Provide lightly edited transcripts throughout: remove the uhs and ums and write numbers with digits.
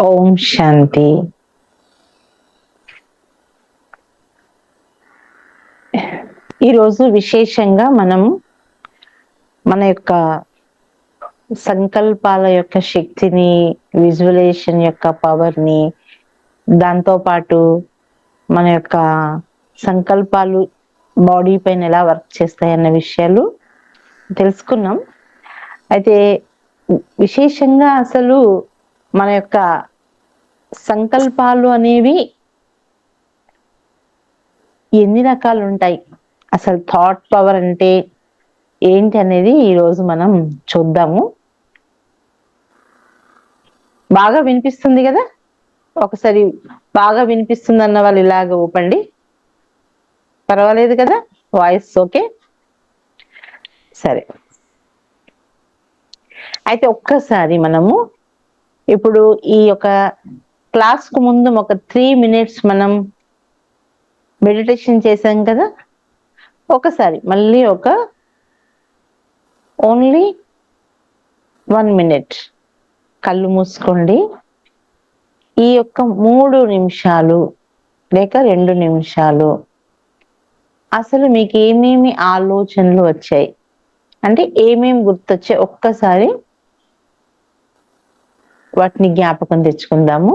ఓం శాంతి. ఈరోజు విశేషంగా మనం మన యొక్క సంకల్పాల యొక్క శక్తిని, విజువలైజేషన్ యొక్క పవర్ని, దాంతోపాటు మన యొక్క సంకల్పాలు బాడీ పైన ఎలా వర్క్ చేస్తాయన్న విషయాలు తెలుసుకున్నాం. అయితే విశేషంగా అసలు మన యొక్క సంకల్పాలు అనేవి ఎన్ని రకాలు ఉంటాయి, అసలు థాట్ పవర్ అంటే ఏంటి అనేది ఈరోజు మనం చూద్దాము. బాగా వినిపిస్తుంది కదా? ఒకసారి బాగా వినిపిస్తుంది అన్న వాళ్ళు ఇలాగ ఊపండి. పర్వాలేదు కదా? Voice okay? సరే. అయితే ఒక్కసారి మనము ఇప్పుడు ఈ యొక్క క్లాస్కు ముందు ఒక 3 minutes మనం మెడిటేషన్ చేశాం కదా. ఒకసారి మళ్ళీ ఓన్లీ 1 minute కళ్ళు మూసుకోండి. ఈ యొక్క 3 నిమిషాలు లేక 2 నిమిషాలు అసలు మీకు ఏమేమి ఆలోచనలు వచ్చాయి, అంటే ఏమేమి గుర్తొచ్చాయి, ఒక్కసారి వాటిని జ్ఞాపకం తెచ్చుకుందాము.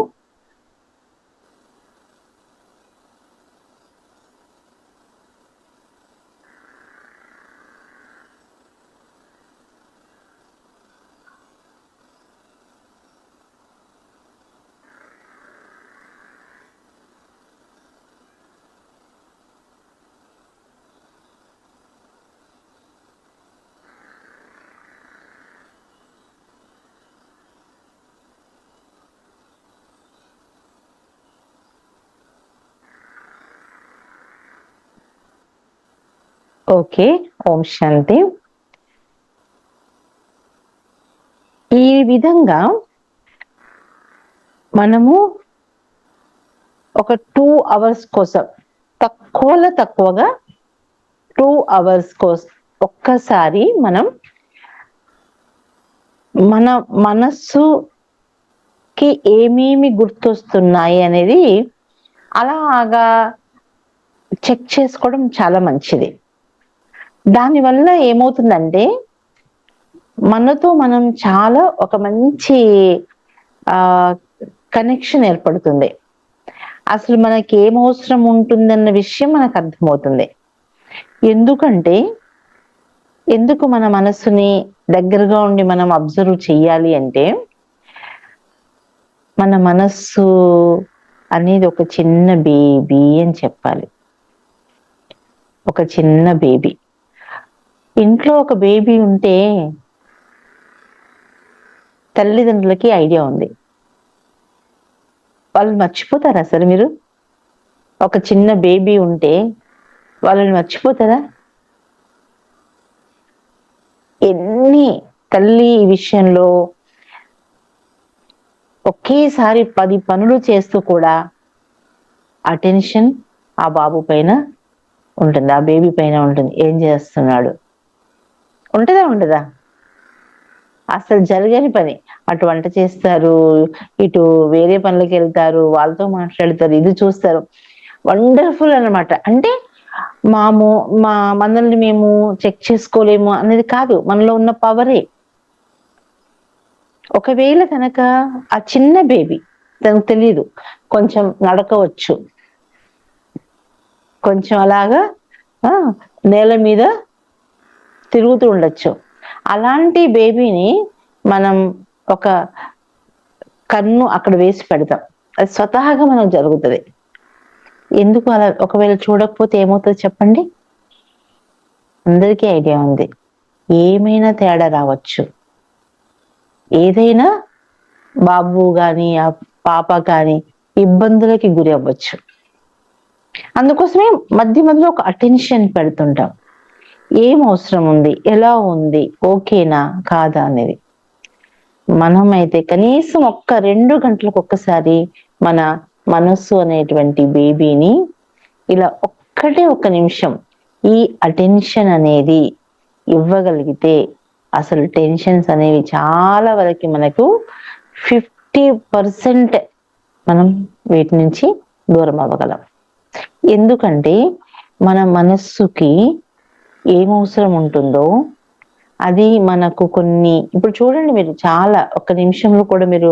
ఓకే, ఓం శాంతి. ఈ విధంగా మనము ఒక 2 hours కోసం, తక్కువగా 2 hours కోసం ఒక్కసారి మనం మన మనస్సుకి ఏమేమి గుర్తొస్తున్నాయి అనేది అలాగా చెక్ చేసుకోవడం చాలా మంచిది. దానివల్ల ఏమవుతుందంటే మనతో మనం చాలా ఒక మంచి కనెక్షన్ ఏర్పడుతుంది. అసలు మనకి ఏం అవసరం ఉంటుందన్న విషయం మనకు అర్థమవుతుంది. ఎందుకు మన మనస్సుని దగ్గరగా ఉండి మనం అబ్జర్వ్ చెయ్యాలి అంటే, మన మనస్సు అనేది ఒక చిన్న బేబీ అని చెప్పాలి. ఒక చిన్న బేబీ. ఇంట్లో ఒక బేబీ ఉంటే తల్లిదండ్రులకి ఐడియా ఉంది. వాళ్ళు మర్చిపోతారా అసలు? మీరు ఒక చిన్న బేబీ ఉంటే వాళ్ళని మర్చిపోతారా? ఎన్ని తల్లి ఈ విషయంలో ఒకేసారి 10 పనులు చేస్తూ కూడా అటెన్షన్ ఆ బాబు పైన ఉంటుంది, ఆ బేబీ పైన ఉంటుంది. ఏం చేస్తున్నాడు ఉండదా? అసలు జరగని పని. అటు వంట చేస్తారు, ఇటు వేరే పనులకు వెళ్తారు, వాళ్ళతో మాట్లాడతారు, ఇది చూస్తారు. వండర్ఫుల్ అన్నమాట. అంటే మనల్ని మేము చెక్ చేసుకోలేము అనేది కాదు, మనలో ఉన్న పవరే. ఒకవేళ కనుక ఆ చిన్న బేబీ, తనకు తెలియదు, కొంచెం నడకవచ్చు, కొంచెం అలాగా నేల మీద తిరుగుతూ ఉండొచ్చు. అలాంటి బేబీని మనం ఒక కన్ను అక్కడ వేసి పెడతాం, అది స్వతహాగా మనకు జరుగుతుంది. ఎందుకు అలా? ఒకవేళ చూడకపోతే ఏమవుతుంది చెప్పండి? అందరికీ ఐడియా ఉంది, ఏమైనా తేడా రావచ్చు. ఏదైనా బాబు కానీ ఆ పాప కానీ ఇబ్బందులకి గురి అవ్వచ్చు. అందుకోసమే మధ్యలో ఒక అటెన్షన్ పెడుతుంటాం. ఏం అవసరం ఉంది, ఎలా ఉంది, ఓకేనా కాదా అనేది. మనమైతే కనీసం 2 గంటలకు ఒక్కసారి మన మనస్సు అనేటువంటి బేబీని ఇలా ఒక్క నిమిషం ఈ అటెన్షన్ అనేది ఇవ్వగలిగితే అసలు టెన్షన్స్ అనేవి చాలా వరకు మనకు 50% మనం వీటి నుంచి దూరం అవ్వగలం. ఎందుకంటే మన మనస్సుకి ఏం అవసరం ఉంటుందో అది మనకు కొన్ని, ఇప్పుడు చూడండి మీరు చాలా ఒక్క నిమిషంలో కూడా మీరు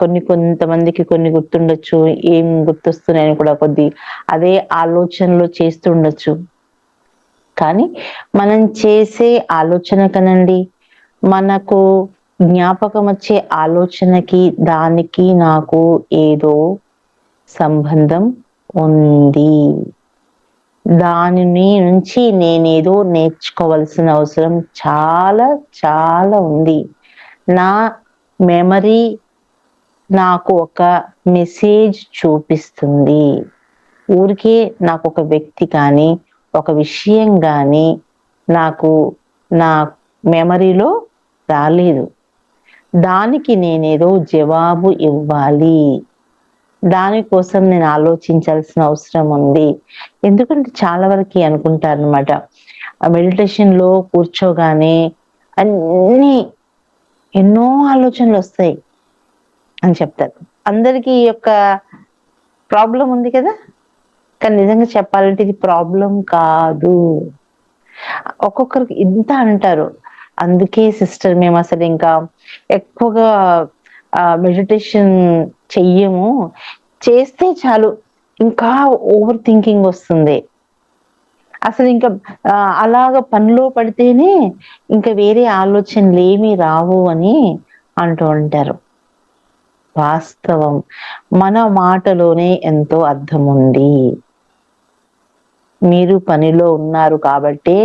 కొంతమందికి కొన్ని గుర్తుండొచ్చు, ఏం గుర్తొస్తున్నాయని కూడా అదే ఆలోచనలో చేస్తూ ఉండొచ్చు. కానీ మనం చేసే ఆలోచన కనండి, మనకు జ్ఞాపకం వచ్చే ఆలోచనకి దానికి నాకు ఏదో సంబంధం ఉంది. దాని నుంచి నేనేదో నేర్చుకోవాల్సిన అవసరం చాలా చాలా ఉంది. నా మెమరీ నాకు ఒక మెసేజ్ చూపిస్తుంది. ఊరికే నాకు ఒక వ్యక్తి కానీ ఒక విషయం కానీ నాకు నా మెమరీలో రాలేదు. దానికి నేనేదో జవాబు ఇవ్వాలి. దానికోసం నేను ఆలోచించాల్సిన అవసరం ఉంది. ఎందుకంటే చాలా వరకు అనుకుంటారు అనమాట, మెడిటేషన్లో కూర్చోగానే అన్నీ ఎన్నో ఆలోచనలు వస్తాయి అని చెప్తారు. అందరికీ ఈ యొక్క ప్రాబ్లం ఉంది కదా. కానీ నిజంగా చెప్పాలంటే ఇది ప్రాబ్లం కాదు. ఒక్కొక్కరికి ఇంత అంటారు. అందుకే సిస్టర్ మేము అసలు ఇంకా ఎక్కువగా మెడిటేషన్ చెయ్యము, చేస్తే చాలు ఇంకా ఓవర్ థింకింగ్ వస్తుంది. అసలు ఇంకా అలాగ పనిలో పడితేనే ఇంకా వేరే ఆలోచనలు ఏమీ రావు అని అంటూ ఉంటారు. వాస్తవం, మన మాటలోనే ఎంతో అర్థం ఉంది. మీరు పనిలో ఉన్నారు కాబట్టి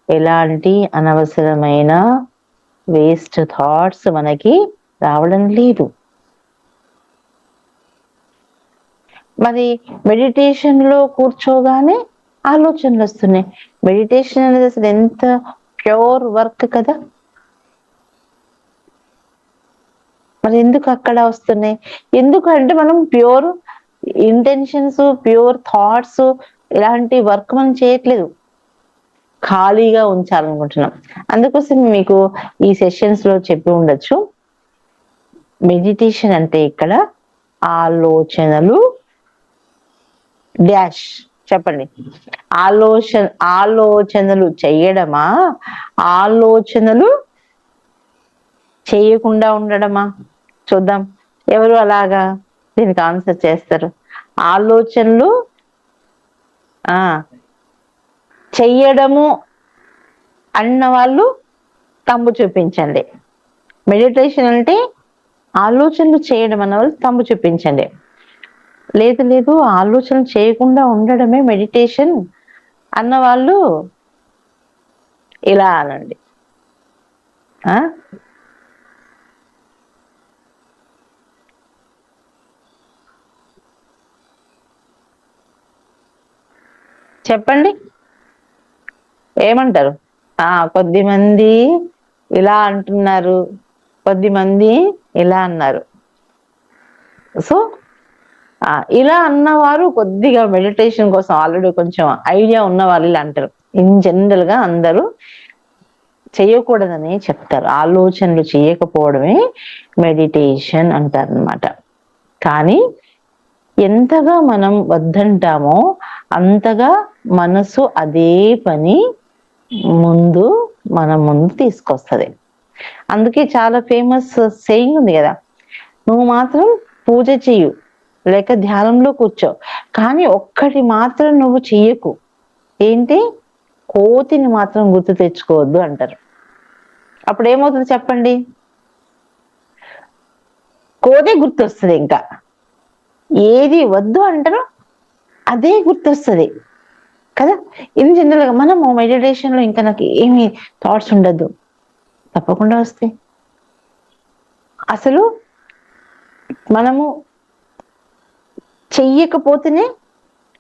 ఎలాంటి అనవసరమైన వేస్ట్ థాట్స్ మనకి రావడం లేదు. మరి మెడిటేషన్ లో కూర్చోగానే ఆలోచనలు వస్తున్నాయి. మెడిటేషన్ అనేది అసలు ఎంత ప్యూర్ వర్క్ కదా. మరి ఎందుకు అక్కడ వస్తున్నాయి? ఎందుకంటే మనం ప్యూర్ ఇంటెన్షన్స్, ప్యూర్ థాట్స్, ఇలాంటి వర్క్ మనం చేయట్లేదు, ఖాళీగా ఉంచాలనుకుంటున్నాం. అందుకోసం మీకు ఈ సెషన్స్ లో చెప్పి ఉండొచ్చు, మెడిటేషన్ అంటే ఇక్కడ ఆలోచనలు డాష్ చెప్పండి. ఆలోచనలు చేయడమా, ఆలోచనలు చేయకుండా ఉండడమా? చూద్దాం ఎవరు అలాగా దీనికి ఆన్సర్ చేస్తారు. ఆలోచనలు చెయ్యడము అన్న వాళ్ళు తంబు చూపించండి. మెడిటేషన్ అంటే ఆలోచనలు చేయడం అన్న వాళ్ళు తంబు చూపించండి. లేదు లేదు ఆలోచన చేయకుండా ఉండడమే మెడిటేషన్ అన్న వాళ్ళు ఇలా అనండి. చెప్పండి ఏమంటారు? కొద్దిమంది ఇలా అంటున్నారు, కొద్దిమంది ఇలా అన్నారు. సో ఇలా అన్నవారు కొద్దిగా మెడిటేషన్ కోసం ఆల్రెడీ కొంచెం ఐడియా ఉన్న వాళ్ళు ఇలా అంటారు. ఇన్ జనరల్ గా అందరూ చేయకూడదని చెప్తారు. ఆలోచనలు చేయకపోవడమే మెడిటేషన్ అంటారు అనమాట. కానీ ఎంతగా మనం వద్దంటామో అంతగా మనసు అదే పని మన ముందు తీసుకొస్తుంది. అందుకే చాలా ఫేమస్ సేయింగ్ ఉంది కదా, నువ్వు మాత్రం పూజ చెయ్యు లేక ధ్యానంలో కూర్చో, కానీ ఒక్కటి మాత్రం నువ్వు చెయ్యకు, ఏంటి, కోతిని మాత్రం గుర్తు తెచ్చుకోవద్దు అంటారు. అప్పుడు ఏమవుతుంది చెప్పండి? కోతే గుర్తొస్తుంది. ఇంకా ఏది వద్దు అంటారో అదే గుర్తొస్తుంది కదా. ఇది జనరల్గా మనము మెడిటేషన్ లో ఇంకా నాకు ఏమి థాట్స్ ఉండద్దు, తప్పకుండా వస్తాయి. అసలు మనము చెయ్యకపోతేనే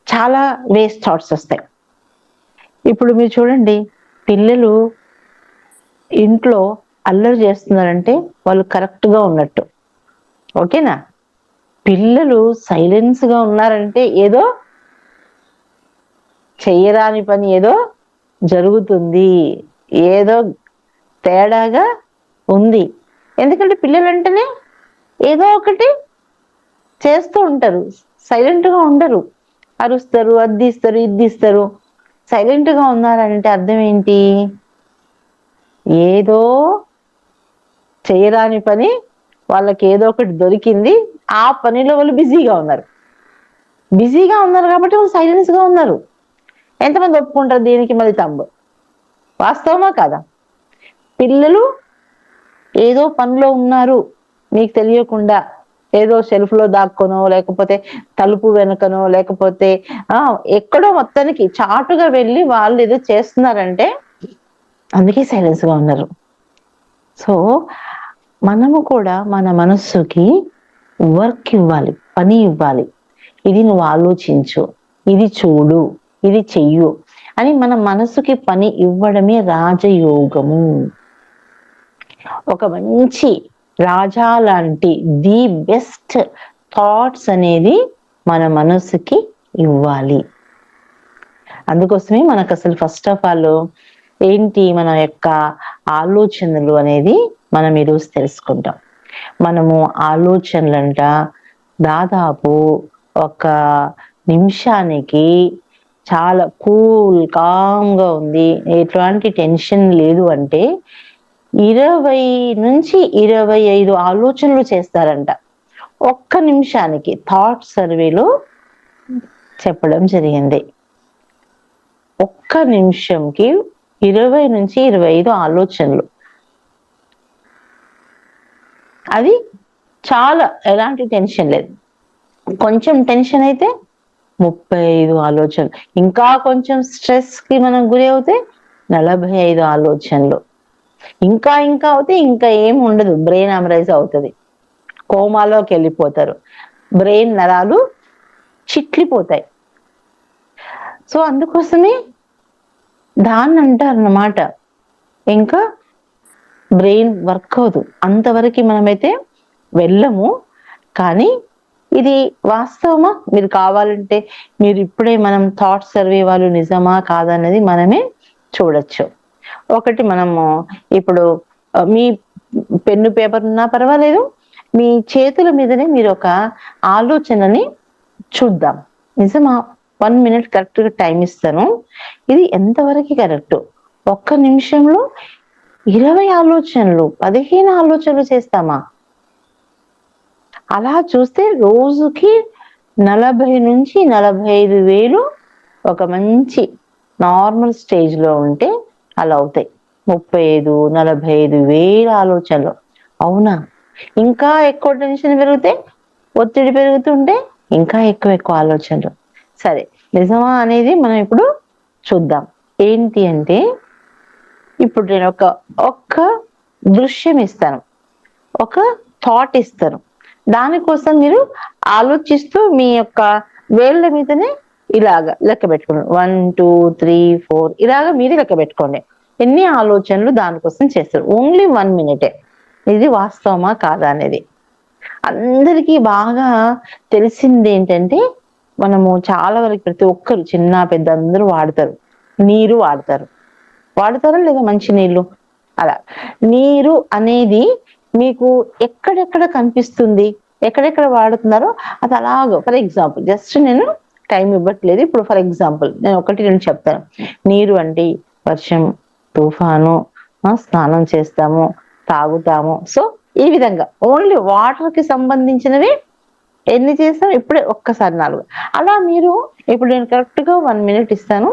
చాలా వేస్ట్ థాట్స్ వస్తాయి. ఇప్పుడు మీరు చూడండి, పిల్లలు ఇంట్లో అల్లరి చేస్తున్నారంటే వాళ్ళు కరెక్ట్ గా ఉన్నట్టు, ఓకేనా? పిల్లలు సైలెన్స్ గా ఉన్నారంటే ఏదో చెయ్యరాని పని ఏదో జరుగుతుంది, ఏదో తేడాగా ఉంది. ఎందుకంటే పిల్లలు అంటేనే ఏదో ఒకటి చేస్తూ ఉంటారు, సైలెంట్ గా ఉండరు. అరుస్తారు, అద్దిస్తారు, ఇద్దిస్తారు. సైలెంట్ గా ఉన్నారంటే అర్థం ఏంటి? ఏదో చేయరాని పని వాళ్ళకి ఏదో ఒకటి దొరికింది, ఆ పనిలో వాళ్ళు బిజీగా ఉన్నారు. బిజీగా ఉన్నారు కాబట్టి వాళ్ళు సైలెన్స్ గా ఉన్నారు. ఎంతమంది ఒప్పుకుంటారు దీనికి? మరి తమ్ము వాస్తవమా కాదా? పిల్లలు ఏదో పనిలో ఉన్నారు, మీకు తెలియకుండా ఏదో షెల్ఫ్ లో దాక్కొనో, లేకపోతే తలుపు వెనుకనో, లేకపోతే ఎక్కడో మొత్తానికి చాటుగా వెళ్ళి వాళ్ళు ఏదో చేస్తున్నారంటే అందుకే సైలెన్స్ గా ఉన్నారు. సో మనము కూడా మన మనస్సుకి వర్క్ ఇవ్వాలి, పని ఇవ్వాలి. ఇది నువ్వు ఆలోచించు, ఇది చూడు, ఇది చెయ్యు అని మన మనసుకి పని ఇవ్వడమే రాజయోగము. ఒక మంచి రాజా లాంటి ది బెస్ట్ థాట్స్ అనేది మన మనసుకి ఇవ్వాలి. అందుకోసమే మనకు అసలు ఫస్ట్ ఆఫ్ ఆల్ ఏంటి మన యొక్క ఆలోచనలు అనేది మనం ఈరోజు తెలుసుకుంటాం. మనము ఆలోచనలంట దాదాపు ఒక నిమిషానికి చాలా కూల్ కామ్గా ఉంది, ఎట్లాంటి టెన్షన్ లేదు అంటే 20 నుంచి 25 ఆలోచనలు చేస్తారంట ఒక్క నిమిషానికి. థాట్ సర్వేలో చెప్పడం జరిగింది. ఒక్క నిమిషంకి 20 నుంచి 25 ఆలోచనలు. అది చాలా, ఎలాంటి టెన్షన్ లేదు. కొంచెం టెన్షన్ అయితే 35 ఆలోచనలు, ఇంకా కొంచెం స్ట్రెస్ కి మనం గురి అవుతే 45 ఆలోచనలు, ఇంకా ఇంకా అవుతే ఇంకా ఏం ఉండదు, బ్రెయిన్ అమరైజ్ అవుతుంది, కోమాలోకి వెళ్ళిపోతారు, బ్రెయిన్ నరాలు చిట్లిపోతాయి. సో అందుకోసమే దాన్ని అంటారు అన్నమాట, ఇంకా బ్రెయిన్ వర్క్ అవదు, అంతవరకు మనమైతే వెళ్ళము. కానీ ఇది వాస్తవమా? మీరు కావాలంటే మీరు ఇప్పుడే మనం థాట్ సర్వే వాళ్ళు నిజమా కాదన్నది మనమే చూడొచ్చు. ఒకటి మనము ఇప్పుడు మీ పెన్ను పేపర్ ఉన్నా పర్వాలేదు, మీ చేతుల మీదనే మీరు ఒక ఆలోచనని చూద్దాం. నిజమా? 1 మినిట్ కరెక్ట్ గా టైం ఇస్తాను. ఇది ఎంతవరకు కరెక్ట్? ఒక్క నిమిషంలో 20 ఆలోచనలు, 15 ఆలోచనలు చేస్తామా? అలా చూస్తే రోజుకి 40 నుంచి 45 వేలు ఒక మంచి నార్మల్ స్టేజ్ లో ఉంటే అలా అవుతాయి. 35, 45 వేల ఆలోచనలు. అవునా? ఇంకా ఎక్కువ టెన్షన్ పెరిగితే, ఒత్తిడి పెరుగుతుంటే ఇంకా ఎక్కువ ఎక్కువ ఆలోచనలు. సరే, నిజమా అనేది మనం ఇప్పుడు చూద్దాం. ఏంటి అంటే, ఇప్పుడు నేను ఒక్క దృశ్యం ఇస్తాను, ఒక థాట్ ఇస్తాను, దానికోసం మీరు ఆలోచిస్తూ మీ యొక్క వేళ్ళ మీదనే ఇలాగా లెక్క పెట్టుకోండి. 1, 2, 3, 4 ఇలాగా మీరు లెక్క పెట్టుకోండి ఎన్ని ఆలోచనలు దానికోసం చేస్తారు. ఓన్లీ 1 మినిటే. ఇది వాస్తవమా కాదా అనేది. అందరికీ బాగా తెలిసింది ఏంటంటే, మనము చాలా వరకు ప్రతి ఒక్కరు చిన్న పెద్ద అందరూ వాడతారు, నీరు వాడతారు. వాడతారా లేదా? మంచి నీళ్ళు. అలా నీరు అనేది మీకు ఎక్కడెక్కడ కనిపిస్తుంది, ఎక్కడెక్కడ వాడుతున్నారో అది అలాగ. ఫర్ ఎగ్జాంపుల్, జస్ట్ నేను టైం ఇవ్వట్లేదు, ఇప్పుడు ఫర్ ఎగ్జాంపుల్ నేను 1, 2 చెప్తాను. నీరు అంటే వర్షం, తుఫాను, స్నానం చేస్తాము, తాగుతాము. సో ఈ విధంగా ఓన్లీ వాటర్ కి సంబంధించినవి ఎన్ని చేస్తాం? ఇప్పుడే ఒక్కసారి 4. అలా మీరు ఇప్పుడు నేను కరెక్ట్ గా 1 మినిట్ ఇస్తాను,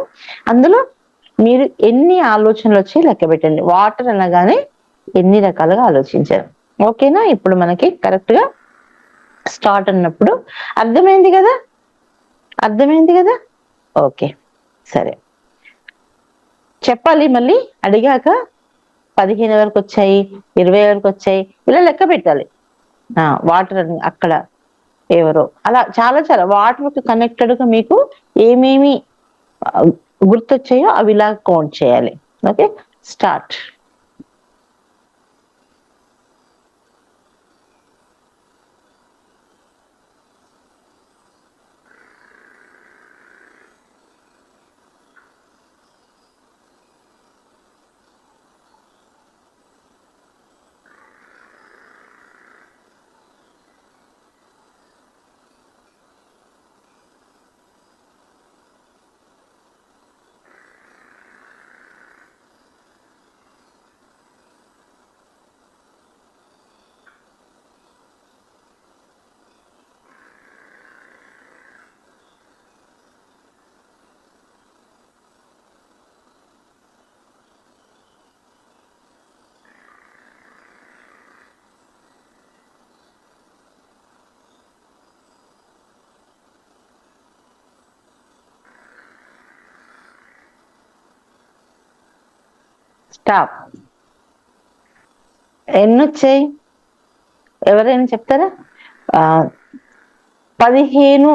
అందులో మీరు ఎన్ని ఆలోచనలు వచ్చి లెక్క పెట్టండి. వాటర్ అనగానే ఎన్ని రకాలుగా ఆలోచించారు. ఓకేనా? ఇప్పుడు మనకి కరెక్ట్ గా స్టార్ట్ అన్నప్పుడు అర్థమైంది కదా? అర్థమైంది కదా? ఓకే, సరే. చెప్పాలి మళ్ళీ అడిగాక 15 వరకు వచ్చాయి, 20 వరకు వచ్చాయి, ఇలా లెక్క పెట్టాలి. వాటర్ అక్కడ ఎవరో అలా చాలా చాలా వాటర్కి కనెక్టెడ్ గా మీకు ఏమేమి గుర్తొచ్చాయో అవి ఇలా కౌంట్ చేయాలి. Okay, start. టాప్. ఎన్ని వచ్చాయి ఎవరైనా చెప్తారా? 15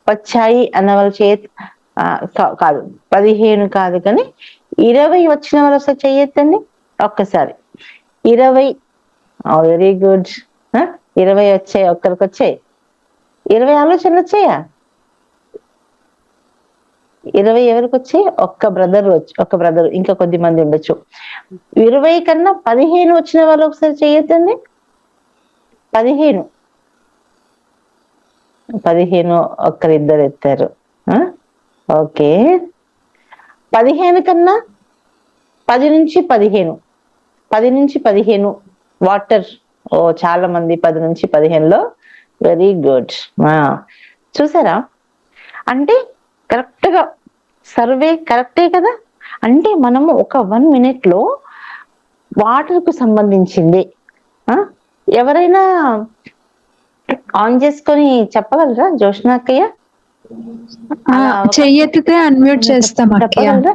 వచ్చాయి అన్న వాళ్ళ చేతి కాదు, 15 కాదు కానీ 20 వచ్చిన వాళ్ళు ఒకసారి చెయ్యొద్దండి ఒక్కసారి. 20. Very good. 20 వచ్చాయి, ఒక్కరికి వచ్చాయి. 20 ఆలోచనలు వచ్చాయా? 20 ఎవరికి వచ్చాయి? ఒక్క బ్రదర్, ఇంకా కొద్ది మంది ఉండొచ్చు. 20 కన్నా 15 వచ్చిన వాళ్ళు ఒకసారి చెయ్యొద్దండి. 15 ఒక్కరిద్దరు ఎత్తారు. ఓకే. 15 కన్నా 10 నుంచి 15, 10 నుంచి 15 వాటర్. చాలా మంది 10 నుంచి 15లో. Very good. చూసారా? అంటే కరెక్ట్ గా సర్వే కరెక్టే కదా. అంటే మనము ఒక 1 minute లో వాటర్ కు సంబంధించింది ఎవరైనా ఆన్ చేసుకొని చెప్పగలరా? జోష్నా అక్కయ్య చెయ్యెత్తితే అన్మ్యూట్ చేస్తాం. చెప్పగలరా?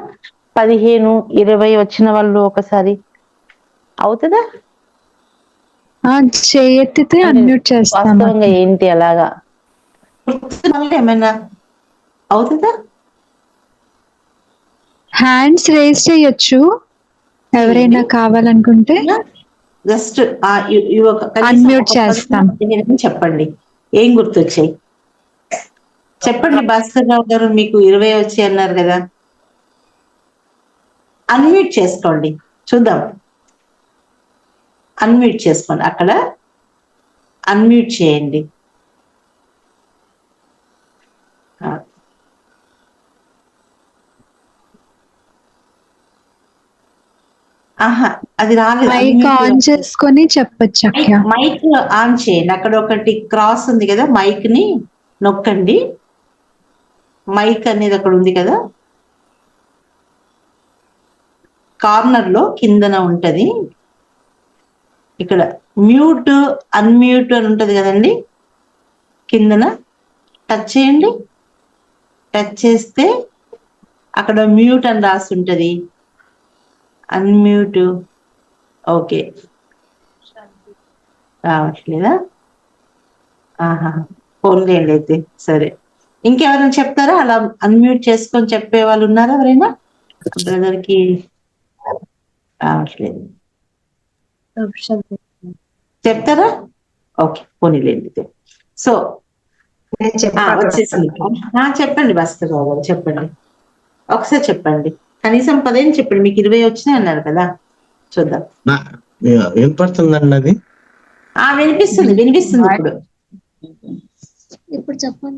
15, 20 వచ్చిన వాళ్ళు ఒకసారి అవుతుందా? చెయ్యెత్తితే అన్మ్యూట్ చేస్తాం. వాస్తవంగా ఏంటి అలాగా ఏమైనా అవుతుందా? హ్యాండ్స్ రేస్ చేయొచ్చు ఎవరైనా కావాలనుకుంటే. జస్ట్ అన్మ్యూట్ చేస్తాం. చెప్పండి ఏం గుర్తొచ్చాయి చెప్పండి. భాస్కర్ రావు గారు మీకు 20 వచ్చాయి అన్నారు కదా, అన్మ్యూట్ చేసుకోండి చూద్దాం. అన్మ్యూట్ చేసుకోండి, అక్కడ అన్మ్యూట్ చేయండి. అది రాలేదు. మైక్ ఆన్ చేసుకొని చెప్పొచ్చు. మైక్ ఆన్ చేయండి. అక్కడ ఒకటి క్రాస్ ఉంది కదా, మైక్ ని నొక్కండి. మైక్ అనేది అక్కడ ఉంది కదా, కార్నర్ లో కిందన ఉంటది. ఇక్కడ మ్యూట్ అన్మ్యూట్ అని ఉంటది కదండి, కిందన టచ్ చేయండి. టచ్ చేస్తే అక్కడ మ్యూట్ అని రాసి ఉంటది, అన్మ్యూట్. ఓకే, రావట్లేదా? ఫోన్లేండి అయితే. సరే, ఇంకెవరైనా చెప్తారా? అలా అన్మ్యూట్ చేసుకొని చెప్పే వాళ్ళు ఉన్నారా ఎవరైనా? బ్రదర్ కి రావట్లేదు, చెప్తారా? ఓకే, పోనీలేండి. సో వచ్చేసింది. చెప్పండి భాస్కర్ రావు గారు, చెప్పండి ఒకసారి చెప్పండి. కనీసం 15 చెప్పండి. మీకు 20 వచ్చినాయి అన్నారు కదా, చూద్దాం. వినపడుతుందండి అది? వినిపిస్తుంది ఇప్పుడు చెప్పండి.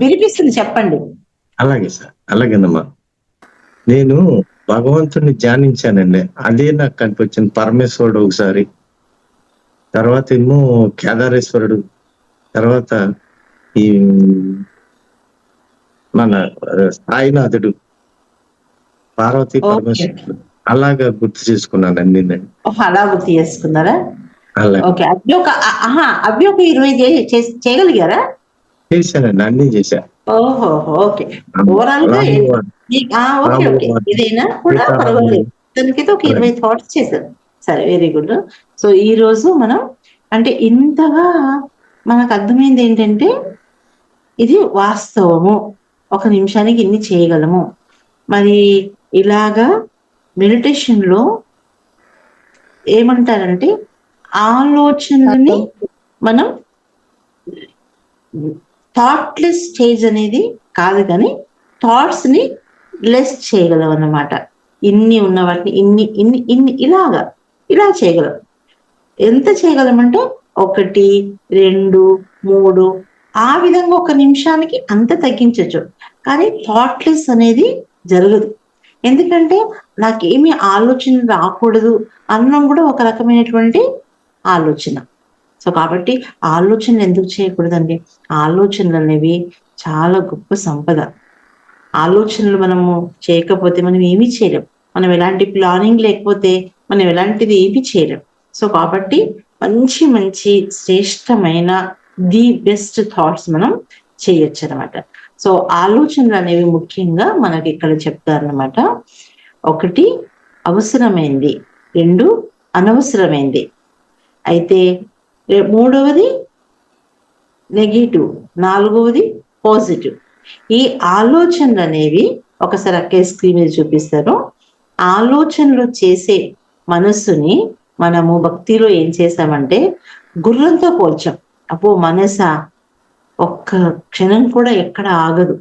వినిపిస్తుంది, చెప్పండి. అలాగే సార్, అలాగేనమ్మా. నేను భగవంతుడిని ధ్యానించానండి, అదే నాకు కనిపించింది. పరమేశ్వరుడు ఒకసారి, తర్వాత ఏమో కేదారేశ్వరుడు, తర్వాత ఈ మన సాయినాథుడు, పార్వతీ పరమేశ్వరుడు, అలాగా గుర్తు చేసుకున్నానండి. అలా గుర్తు చేసుకున్నారా? అలా ఓకే. అవి ఒక 20 చేయగలిగారా? చేశానండి, అన్ని చేశా. ఓహో, ఓకే. ఓవరాల్ గా ఓకే, ఇదైనా కూడా పర్వాలేదు. దానికైతే ఒక 20 థాట్స్ చేశారు. సరే, వెరీ గుడ్. సో ఈ రోజు మనం అంటే ఇంతగా మనకు అర్థమైంది ఏంటంటే, ఇది వాస్తవము, 1 నిమిషానికి ఇన్ని చేయగలము. మరి ఇలాగా మెడిటేషన్ లో ఏమంటారంటే, ఆలోచనలని మనం థాట్లెస్ స్టేజ్ అనేది కాదు, కానీ థాట్స్ ని లెస్ చేయగలం అన్నమాట. ఇన్ని ఉన్న వాటిని ఇన్ని ఇన్ని ఇన్ని ఇలా చేయగలం. ఎంత చేయగలం అంటే 1, 2, 3 ఆ విధంగా 1 నిమిషానికి అంత తగ్గించవచ్చు. కానీ థాట్లెస్ అనేది జరగదు. ఎందుకంటే నాకేమీ ఆలోచన రాకూడదు అన్నం కూడా ఒక రకమైనటువంటి ఆలోచన. సో కాబట్టి ఆలోచనలు ఎందుకు చేయకూడదండి? ఆలోచనలు అనేవి చాలా గొప్ప సంపద. ఆలోచనలు మనము చేయకపోతే మనం ఏమీ చేయలేం. మనం ఎలాంటి ప్లానింగ్ లేకపోతే మనం ఎలాంటిది ఏమీ చేయలేం. సో కాబట్టి మంచి మంచి శ్రేష్టమైన ది బెస్ట్ థాట్స్ మనం చేయొచ్చు అనమాట. సో ఆలోచనలు అనేవి ముఖ్యంగా మనకి ఇక్కడ చెప్తారనమాట. 1 అవసరమైంది, 2 అనవసరమైంది. అయితే మూడవది నెగిటివ్, 4వది పాజిటివ్. ఈ ఆలోచనలు అనేవి ఒకసారి అక్కే స్క్రీన్ మీద చూపిస్తాను. ఆలోచనలు చేసే మనస్సుని మనము భక్తిలో ఏం చేసామంటే గుర్రంతో పోల్చాం. అబ్బో మనసా ఒక్క క్షణం కూడా ఎక్కడ ఆగదు,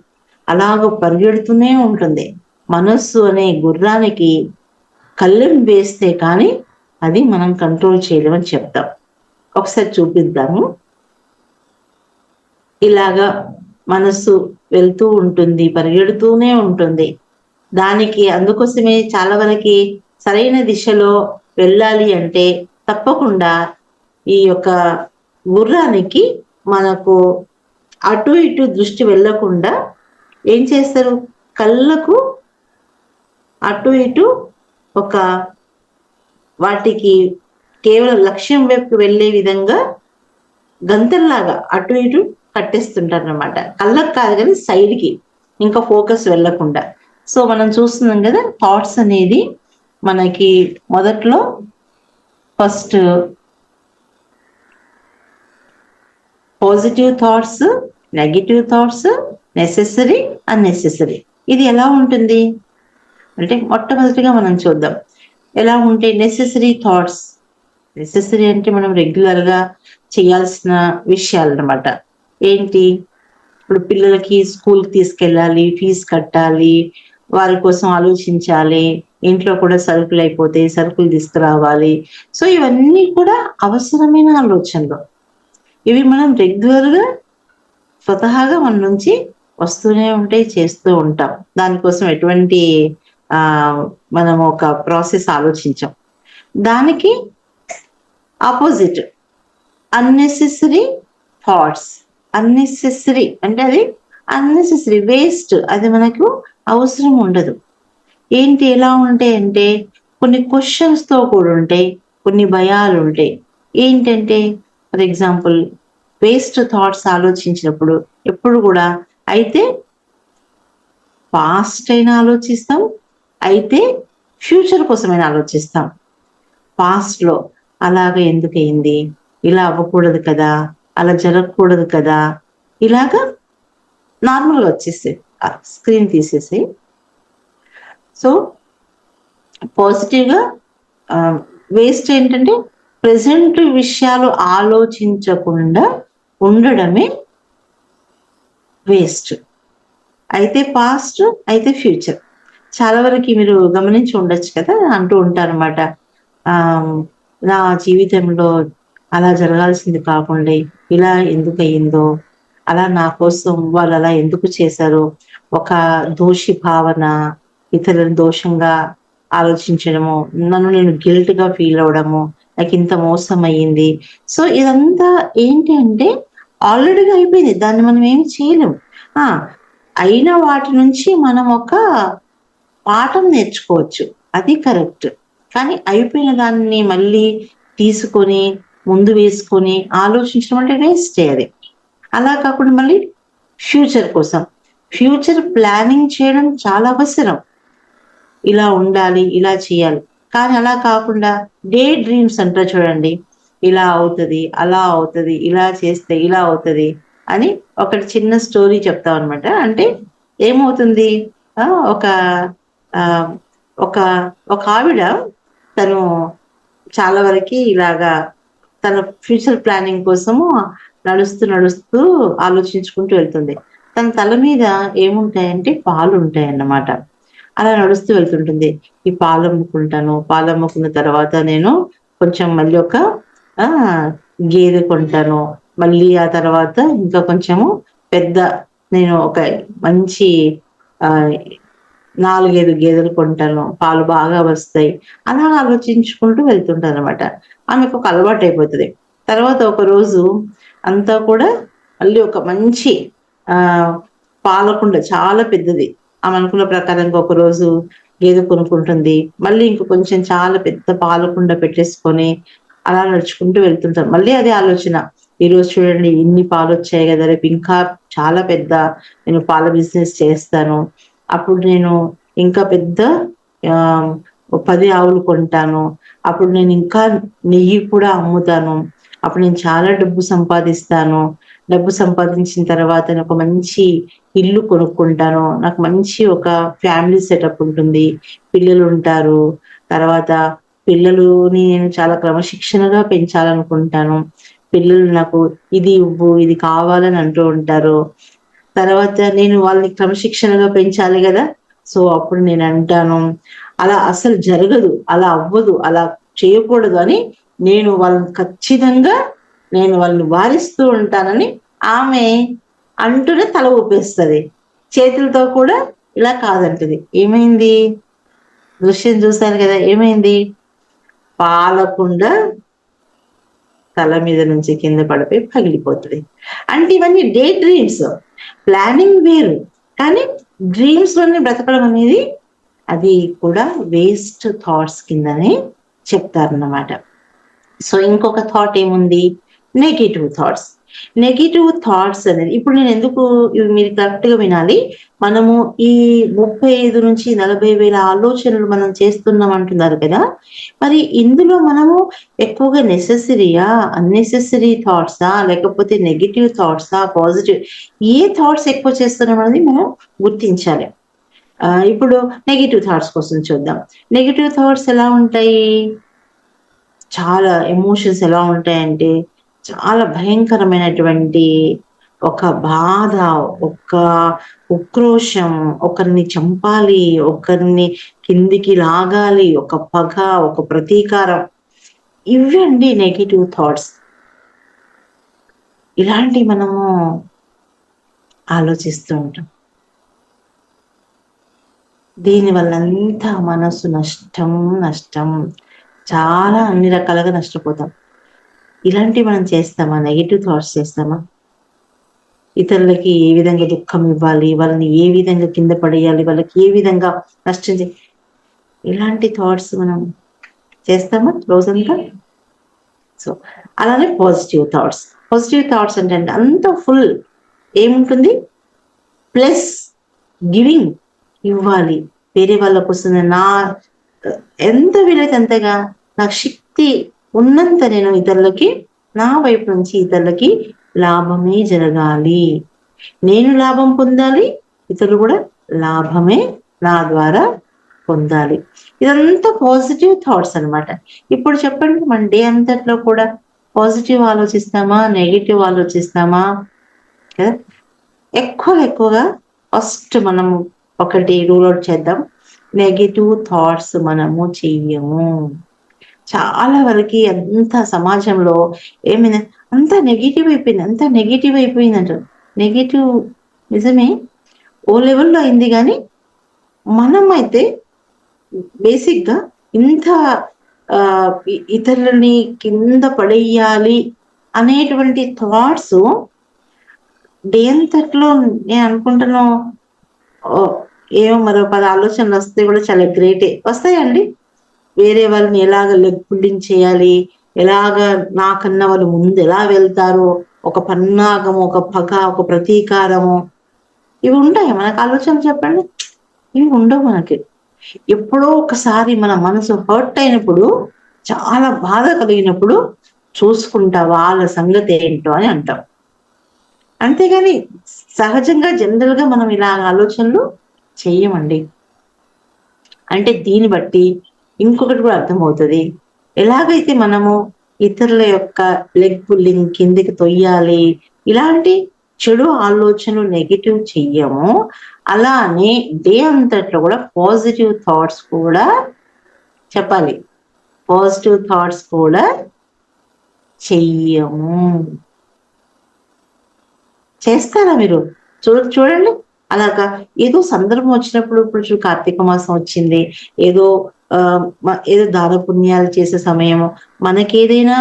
అలాగ పరిగెడుతూనే ఉంటుంది. మనస్సు అనే గుర్రానికి కళ్ళెం వేస్తే కానీ అది మనం కంట్రోల్ చేయలేమని చెప్తాం. ఒకసారి చూపిద్దాము. ఇలాగా మనస్సు వెళ్తూ ఉంటుంది, పరిగెడుతూనే ఉంటుంది. దానికి అందుకోసమే చాలా వరకు సరైన దిశలో వెళ్ళాలి అంటే తప్పకుండా ఈ యొక్క గుర్రానికి మనకు అటు ఇటు దృష్టి వెళ్ళకుండా ఏం చేస్తారు, కళ్ళకు అటు ఇటు ఒక వాటికి కేవలం లక్ష్యం వైపు వెళ్ళే విధంగా గంతల్లాగా అటు ఇటు కట్టేస్తుంటారు అనమాట. కళ్ళకు కాదు కానీ సైడ్కి, ఇంకా ఫోకస్ వెళ్ళకుండా. సో మనం చూస్తున్నాం కదా, థాట్స్ అనేది మనకి మొదట్లో first positive thoughts, negative thoughts, necessary, unnecessary. ఇది ఎలా ఉంటుంది అంటే మొట్టమొదటిగా మనం చూద్దాం ఎలా ఉంటే నెసెసరీ థాట్స్. నెసెసరీ అంటే మనం రెగ్యులర్ గా చేయాల్సిన విషయాలు అన్నమాట. ఏంటి, ఇప్పుడు పిల్లలకి స్కూల్కి తీసుకెళ్ళాలి, ఫీజు కట్టాలి, వారి కోసం ఆలోచించాలి, ఇంట్లో కూడా సరుకులు అయిపోతే సరుకులు తీసుకురావాలి. సో ఇవన్నీ కూడా అవసరమైన ఆలోచనలు. ఇవి మనం రెగ్యులర్ గా స్వతహాగా మన నుంచి వస్తూనే ఉంటాయి, చేస్తూ ఉంటాం. దానికోసం ఎటువంటి మనం ఒక ప్రాసెస్ ఆలోచించాం. దానికి ఆపోజిట్ అన్నెసెసరీ థాట్స్. అన్నెసెసరీ అంటే అది అన్నెసెసరీ, వేస్ట్, అది మనకు అవసరం ఉండదు. ఏంటి ఎలా ఉంటాయి అంటే కొన్ని క్వశ్చన్స్ తో కూడా ఉంటాయి, కొన్ని భయాలు ఉంటాయి. ఏంటంటే ఫర్ ఎగ్జాంపుల్ వేస్ట్ థాట్స్ ఆలోచించినప్పుడు ఎప్పుడు కూడా అయితే పాస్ట్ అయినా ఆలోచిస్తాం, అయితే ఫ్యూచర్ కోసమైనా ఆలోచిస్తాం. పాస్ట్ లో అలాగ ఎందుకు అయింది, ఇలా అవ్వకూడదు కదా, అలా జరగకూడదు కదా, ఇలాగా నార్మల్గా వచ్చేసి స్క్రీన్ తీసేసి. సో పాజిటివ్గా వేస్ట్ ఏంటంటే ప్రెసెంట్ విషయాలు ఆలోచించకుండా ఉండడమే వేస్ట్. అయితే పాస్ట్, అయితే ఫ్యూచర్. చాలా వరకు మీరు గమనించి ఉండొచ్చు కదా, అంటూ ఉంటారన్నమాట, నా జీవితంలో అలా జరగాల్సింది కాకుండా ఇలా ఎందుకు అయ్యిందో, అలా నా కోసం వాళ్ళు అలా ఎందుకు చేశారు, ఒక దోషి భావన, ఇతరులను దోషంగా ఆలోచించడము, నన్ను నేను గిల్ట్ గా ఫీల్ అవడము, నాకు ఇంత మోసం అయ్యింది. సో ఇదంతా ఏంటి అంటే ఆల్రెడీగా అయిపోయింది, దాన్ని మనం ఏమి చేయలేము. అయిన వాటి నుంచి మనం ఒక పాఠం నేర్చుకోవచ్చు, అది కరెక్ట్. కానీ అయిపోయిన దాన్ని మళ్ళీ తీసుకొని ముందు వేసుకొని ఆలోచించడం అంటే వేస్ట్ అది. అలా కాకుండా మళ్ళీ ఫ్యూచర్ కోసం ఫ్యూచర్ ప్లానింగ్ చేయడం చాలా అవసరం. ఇలా ఉండాలి, ఇలా చేయాలి. కానీ అలా కాకుండా డే డ్రీమ్స్ అంటారు చూడండి, ఇలా అవుతుంది, అలా అవుతుంది, ఇలా చేస్తే ఇలా అవుతుంది అని ఒకటి చిన్న స్టోరీ చెప్తాం అనమాట. అంటే ఏమవుతుంది, ఒక ఒక ఒక ఆవిడ తను చాలా వరకు ఇలాగా తన ఫ్యూచర్ ప్లానింగ్ కోసము నడుస్తూ నడుస్తూ ఆలోచించుకుంటూ వెళ్తుంది. తన తల మీద ఏముంటాయంటే పాలు ఉంటాయి అన్నమాట. అలా నడుస్తూ వెళ్తుంటుంది, ఈ పాలు అమ్ముకుంటాను, పాలు అమ్ముకున్న తర్వాత నేను కొంచెం మళ్ళీ ఒక గేదె కొంటాను, మళ్ళీ ఆ తర్వాత ఇంకా కొంచెము పెద్ద నేను ఒక మంచి 4-5 గేదెలు కొంటాను, పాలు బాగా వస్తాయి, అలా ఆలోచించుకుంటూ వెళ్తుంటాను అనమాట. ఆమెకు ఒక అలవాటు అయిపోతుంది. తర్వాత ఒక రోజు అంతా కూడా మళ్ళీ ఒక మంచి పాలకుండ, చాలా పెద్దది, ఆమె అనుకున్న ప్రకారంగా ఒక రోజు గేదె కొనుక్కుంటుంది, మళ్ళీ ఇంక కొంచెం చాలా పెద్ద పాలకుండ పెట్టేసుకొని అలా నడుచుకుంటూ వెళ్తుంటారు. మళ్ళీ అదే ఆలోచన, ఈ రోజు చూడండి ఇన్ని పాలు వచ్చాయి కదా, రేపు ఇంకా చాలా పెద్ద నేను పాల బిజినెస్ చేస్తాను, అప్పుడు నేను ఇంకా పెద్ద 10 ఆవులు కొంటాను, అప్పుడు నేను ఇంకా నెయ్యి కూడా అమ్ముతాను, అప్పుడు నేను చాలా డబ్బు సంపాదిస్తాను, డబ్బు సంపాదించిన తర్వాత నేను ఒక మంచి ఇల్లు కొనుక్కుంటాను, నాకు మంచి ఒక ఫ్యామిలీ సెటప్ ఉంటుంది, పిల్లలు ఉంటారు, తర్వాత పిల్లలుని నేను చాలా క్రమశిక్షణగా పెంచాలనుకుంటాను, పిల్లలు నాకు ఇది ఇవ్వు ఇది కావాలని అంటూ ఉంటారు, తర్వాత నేను వాళ్ళని క్రమశిక్షణగా పెంచాలి కదా, సో అప్పుడు నేను అంటాను అలా అసలు జరగదు, అలా అవ్వదు, అలా చేయకూడదు అని నేను వాళ్ళని ఖచ్చితంగా నేను వాళ్ళని వారిస్తూ ఉంటానని ఆమె అంటూనే తల ఊపేస్తుంది, చేతులతో కూడా ఇలా కాదంటది. ఏమైంది దృశ్యం చూశారు కదా, ఏమైంది పాలకుండా తల మీద నుంచి కింద పడిపోయి పగిలిపోతుంది. అంటే ఇవన్నీ డే డ్రీమ్స్, ప్లానింగ్ వేరు, కానీ డ్రీమ్స్ లోనే బ్రతకడం అనేది అది కూడా వేస్ట్ థాట్స్ కిందనే చెప్తారన్నమాట. సో ఇంకొక థాట్ ఏముంది, నెగిటివ్ థాట్స్. నెగిటివ్ థాట్స్ అనేది ఇప్పుడు నేను ఎందుకు ఇవి మీరు కరెక్ట్ గా వినాలి, మనము ఈ 35 నుంచి 40 వేల ఆలోచనలు మనం చేస్తున్నాం అంటున్నారు కదా, మరి ఇందులో మనము ఎక్కువగా నెసెసరీయా అన్నెసెసరీ థాట్సా లేకపోతే నెగిటివ్ థాట్సా పాజిటివ్, ఏ థాట్స్ ఎక్కువ చేస్తున్నాం అనేది మనం గుర్తించాలి. ఇప్పుడు నెగిటివ్ థాట్స్ కోసం చూద్దాం. నెగిటివ్ థాట్స్ ఎలా ఉంటాయి, చాలా ఎమోషన్స్ ఎలా ఉంటాయంటే చాలా భయంకరమైనటువంటి ఒక బాధ, ఒక ఉక్రోషం, ఒకరిని చంపాలి, ఒకరిని కిందికి లాగాలి, ఒక పగ, ఒక ప్రతీకారం, ఇవండి నెగిటివ్ థాట్స్. ఇలాంటి మనము ఆలోచిస్తూ ఉంటాం, దీనివల్ల అంతా మనసు నష్టం, చాలా అన్ని రకాలుగా నష్టపోతాం. ఇలాంటివి మనం చేస్తామా, నెగిటివ్ థాట్స్ చేస్తామా, ఇతరులకి ఏ విధంగా దుఃఖం ఇవ్వాలి, వాళ్ళని ఏ విధంగా కింద పడేయాలి, వాళ్ళకి ఏ విధంగా నష్టం ఇలాంటి థాట్స్ మనం చేస్తామా రోజంతా. సో అలానే పాజిటివ్ థాట్స్ అంటే అంత ఫుల్ ఏముంటుంది, ప్లస్ గివింగ్, ఇవ్వాలి, వేరే వాళ్ళకు వస్తుంది, నా ఎంత వీలైతే అంతగా నాకు శక్తి ఉన్నంత నేను ఇతరులకి, నా వైపు నుంచి ఇతరులకి లాభమే జరగాలి, నేను లాభం పొందాలి, ఇతరులు కూడా లాభమే నా ద్వారా పొందాలి. ఇదంతా పాజిటివ్ థాట్స్ అన్నమాట. ఇప్పుడు చెప్పండి, మన డే అంతట్లో కూడా పాజిటివ్ ఆలోచిస్తామా నెగిటివ్ ఆలోచిస్తామా కదా. ఎక్కువగా ఫస్ట్ మనము ఒకటి రూల్ అవుట్ చేద్దాం, నెగిటివ్ థాట్స్ మనము చెయ్యము. చాలా వరకు అంత సమాజంలో ఏమైనా అంత నెగిటివ్ అయిపోయింది అంటారు. నెగిటివ్ నిజమే, ఓ లెవెల్లో అయింది, కానీ మనం అయితే బేసిక్ గా ఇంత ఇతరులని కింద పడేయాలి అనేటువంటి థాట్స్ డే అంతట్లో నేను అనుకుంటున్నాను, ఏమో మరో 10 ఆలోచనలు వస్తే కూడా చాలా గ్రేటే వస్తాయండి. వేరే వాళ్ళని ఎలాగ లెగ్ పుల్లింగ్ చేయాలి, ఎలాగ నాకన్నా వాళ్ళు ముందు ఎలా వెళ్తారో, ఒక పన్నాగము, ఒక పగ, ఒక ప్రతీకారము, ఇవి ఉంటాయి మనకు ఆలోచన చెప్పండి, ఇవి ఉండవు మనకి. ఎప్పుడో ఒకసారి మన మనసు హర్ట్ అయినప్పుడు, చాలా బాధ కలిగినప్పుడు చూసుకుంటా వాళ్ళ సంగతి ఏంటో అని అంటాం, అంతేగాని సహజంగా జనరల్ గా మనం ఇలా ఆలోచనలు చెయ్యమండి. అంటే దీన్ని బట్టి ఇంకొకటి కూడా అర్థమవుతుంది, ఎలాగైతే మనము ఇతరుల యొక్క లెగ్ పుల్లింగ్, కిందికి తొయ్యాలి, ఇలాంటి చెడు ఆలోచనలు నెగిటివ్ చెయ్యము, అలానే డే అంతట్లో కూడా పాజిటివ్ థాట్స్ కూడా చెప్పాలి, పాజిటివ్ థాట్స్ కూడా చెయ్యము. చేస్తారా మీరు? చూడండి, అలాగా ఏదో సందర్భం వచ్చినప్పుడు, ఇప్పుడు కార్తీక మాసం వచ్చింది, ఏదో దాన పుణ్యాలు చేసే సమయము, మనకేదైనా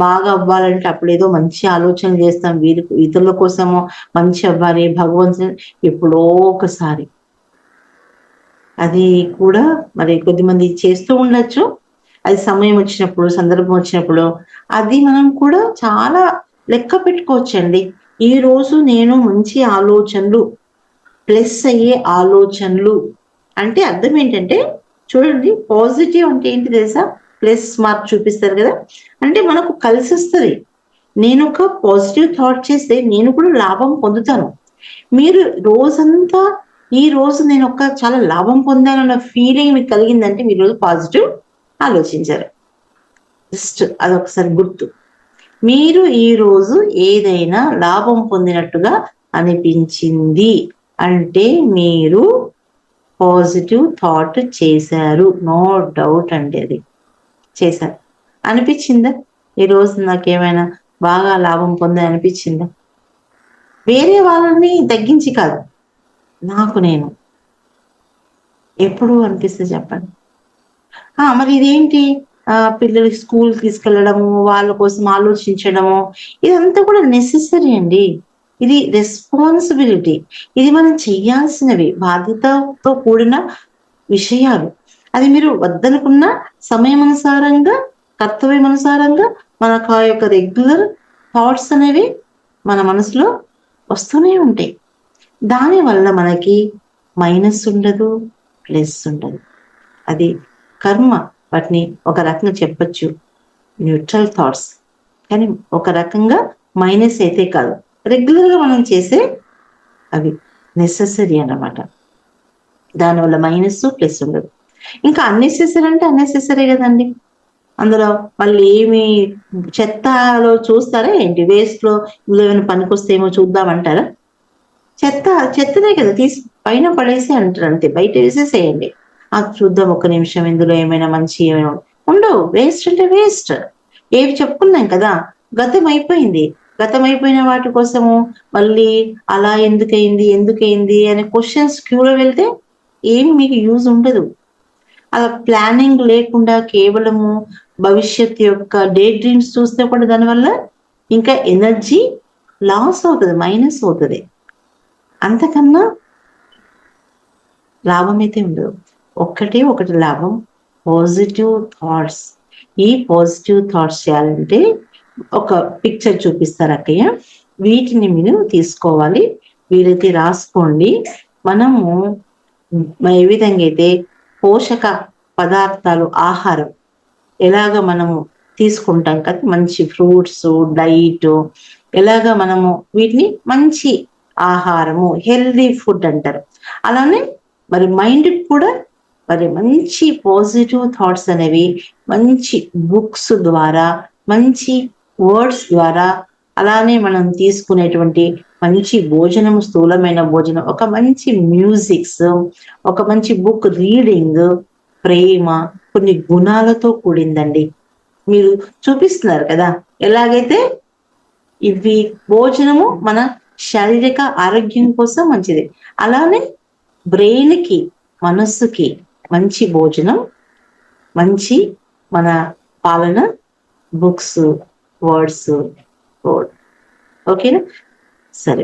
బాగా అవ్వాలంటే అప్పుడు ఏదో మంచి ఆలోచన చేస్తాం, ఇతరుల కోసము మంచి అవ్వాలి, భగవంతుని ఎప్పుడో ఒకసారి, అది కూడా మరి కొద్దిమంది చేస్తూ ఉండొచ్చు, అది సమయం వచ్చినప్పుడు, సందర్భం వచ్చినప్పుడు అది మనం కూడా చాలా లెక్క పెట్టుకోవచ్చండి. ఈ రోజు నేను మంచి ఆలోచనలు, ప్లస్ అయ్యే ఆలోచనలు అంటే అర్థం ఏంటంటే చూడండి, పాజిటివ్ అంటే ఏంటి తెలుసా? ప్లస్ మార్క్ చూపిస్తారు కదా, అంటే మనకు కలిసి వస్తుంది. నేను ఒక పాజిటివ్ థాట్ చేస్తే నేను కూడా లాభం పొందుతాను. మీరు రోజంతా ఈ రోజు నేను ఒక చాలా లాభం పొందానన్న ఫీలింగ్ మీకు కలిగిందంటే మీరు రోజు పాజిటివ్ ఆలోచించారు. జస్ట్ అదొకసారి గుర్తు. మీరు ఈ రోజు ఏదైనా లాభం పొందినట్టుగా అనిపించింది అంటే మీరు పాజిటివ్ థాట్ చేశారు. నో డౌట్ అండి, అది చేశారు. అనిపించిందా ఈ రోజు నాకేమైనా బాగా లాభం పొందే అనిపించిందా? వేరే వాళ్ళని తగ్గించి కాదు, నాకు నేను ఎప్పుడు అనిపిస్తుంది చెప్పండి. మరి ఇదేంటి, పిల్లలకి స్కూల్ తీసుకెళ్ళడము, వాళ్ళ కోసం ఆలోచించడము, ఇదంతా కూడా నెసెసరీ అండి. ఇది రెస్పాన్సిబిలిటీ, ఇది మనం చెయ్యాల్సినవి, బాధ్యతతో కూడిన విషయాలు. అది మీరు వద్దనుకున్న సమయం అనుసారంగా, కర్తవ్యం అనుసారంగా మనకు ఆ యొక్క రెగ్యులర్ థాట్స్ అనేవి మన మనసులో వస్తూనే ఉంటాయి. దానివల్ల మనకి మైనస్ ఉండదు, ప్లస్ ఉండదు. అది కర్మ. వాటిని ఒక రకంగా చెప్పచ్చు న్యూట్రల్ థాట్స్, కానీ ఒక రకంగా మైనస్ అయితే కాదు, రెగ్యులర్గా మనం చేసే అవి నెసెసరీ అన్నమాట. దానివల్ల మైనస్ ప్లస్ ఉండదు. ఇంకా అన్నెసెసరీ అంటే అన్నెసెసరీ కదండి. అందులో మళ్ళీ ఏమి చెత్తలో చూస్తారా ఏంటి? వేస్ట్ లో ఇందులో ఏమైనా పనికొస్తేమో చూద్దామంటారా? చెత్తనే కదా, తీసి పైన పడేసి అంటారు, అంతే, బయట వేసేసేయండి. చూద్దాం ఒక్క నిమిషం ఇందులో ఏమైనా మంచి ఏమైనా ఉండవు. వేస్ట్ అంటే వేస్ట్. ఏవి చెప్పుకున్నాం కదా, గతం అయిపోయింది. గతం అయిపోయిన వాటి కోసము మళ్ళీ అలా ఎందుకయింది అనే క్వశ్చన్స్ క్యూలో వెళ్తే ఏమి మీకు యూజ్ ఉండదు. అలా ప్లానింగ్ లేకుండా కేవలము భవిష్యత్ యొక్క డే డ్రీమ్స్ చూస్తే కూడా దానివల్ల ఇంకా ఎనర్జీ లాస్ అవుతుంది, మైనస్ అవుతుంది. అంతకన్నా లాభం అయితే ఉండదు. ఒకటి లాభం, పాజిటివ్ థాట్స్. ఈ పాజిటివ్ థాట్స్ చేయాలంటే ఒక పిక్చర్ చూపిస్తారు అక్కయ్య, వీటిని మీరు తీసుకోవాలి, వీలైతే రాసుకోండి. మనము ఏ విధంగా అయితే పోషక పదార్థాలు, ఆహారం ఎలాగ మనము తీసుకుంటాం కదా, మంచి ఫ్రూట్స్, డైట్, ఎలాగ మనము వీటిని మంచి ఆహారము, హెల్దీ ఫుడ్ అంటారు. అలానే మరి మైండ్ కూడా మరి మంచి పాజిటివ్ థాట్స్ అనేవి మంచి బుక్స్ ద్వారా, మంచి వర్డ్స్ ద్వారా, అలానే మనం తీసుకునేటువంటి మంచి భోజనం, స్థూలమైన భోజనం, ఒక మంచి మ్యూజిక్స్, ఒక మంచి బుక్ రీడింగ్, ప్రేమ, కొన్ని గుణాలతో కూడిందండి. మీరు చూపిస్తున్నారు కదా ఎలాగైతే ఇవి భోజనము మన శారీరక ఆరోగ్యం కోసం మంచిది, అలానే బ్రెయిన్ కి, మనస్సుకి మంచి భోజనం, మంచి మన పాలన, బుక్స్, వర్డ్స్, ఓకేనా? సరే,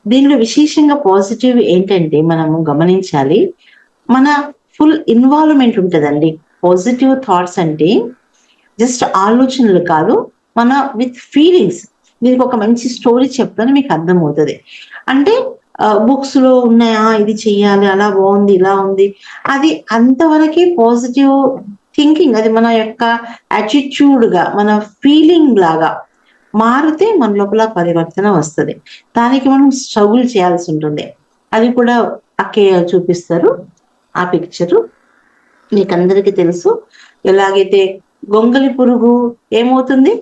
దీనిలో విశేషంగా పాజిటివ్ ఏంటంటే మనము గమనించాలి, మన ఫుల్ ఇన్వాల్వ్మెంట్ ఉంటుందండి. పాజిటివ్ థాట్స్ అంటే జస్ట్ ఆలోచనలు కాదు, మన విత్ ఫీలింగ్స్. దీనికి ఒక మంచి స్టోరీ చెప్తాను, మీకు అర్థమవుతుంది. అంటే బుక్స్ లో ఉన్నాయా, ఇది చెయ్యాలి, అలా బాగుంది, ఇలా ఉంది, అది అంతవరకే పాజిటివ్ థింకింగ్. అది మన యొక్క యాటిట్యూడ్ గా, మన ఫీలింగ్ లాగా మారితే మన లోపల పరివర్తన వస్తుంది. దానికి మనం స్ట్రగుల్ చేయాల్సి ఉంటుంది. అది కూడా అక్కయ్య చూపిస్తారు ఆ పిక్చరు. మీకు అందరికీ తెలుసు, ఎలాగైతే గొంగలి పురుగు ఏమవుతుంది,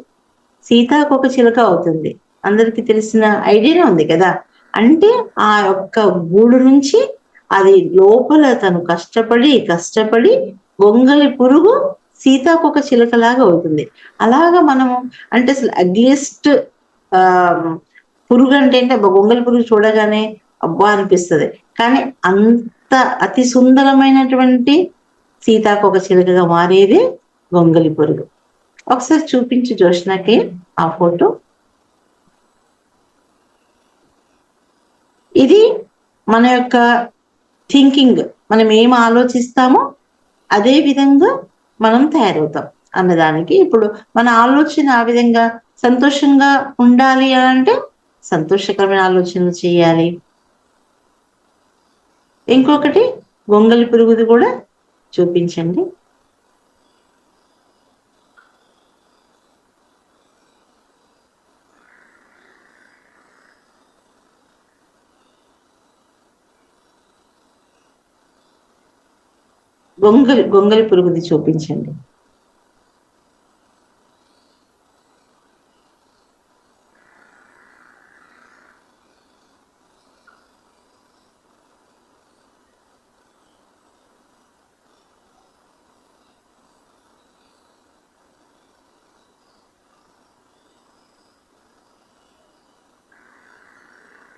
సీతాకోక చిలుక అవుతుంది. అందరికీ తెలిసిన ఐడియానే ఉంది కదా. అంటే ఆ యొక్క గూడు నుంచి అది లోపల తను కష్టపడి గొంగలి పురుగు సీతాకోక చిలుకలాగా అవుతుంది. అలాగా మనము అంటే అసలు అగ్లియస్ట్ పురుగు అంటే గొంగలి పురుగు చూడగానే అబ్బా అనిపిస్తుంది, కానీ అంత అతి సుందరమైనటువంటి సీతాకోక చిలుకగా మారేది గొంగలి పురుగు. ఒకసారి చూపించి జోష్నాకి ఆ ఫోటో. ఇది మన యొక్క థింకింగ్, మనం ఏం ఆలోచిస్తామో అదే విధంగా మనం తయారవుతాం అన్నదానికి. ఇప్పుడు మన ఆలోచన ఆ విధంగా సంతోషంగా ఉండాలి అంటే సంతోషకరమైన ఆలోచనలు చేయాలి. ఇంకొకటి గొంగలి పురుగుది కూడా చూపించండి. గొంగలి పురుగుది చూపించండి.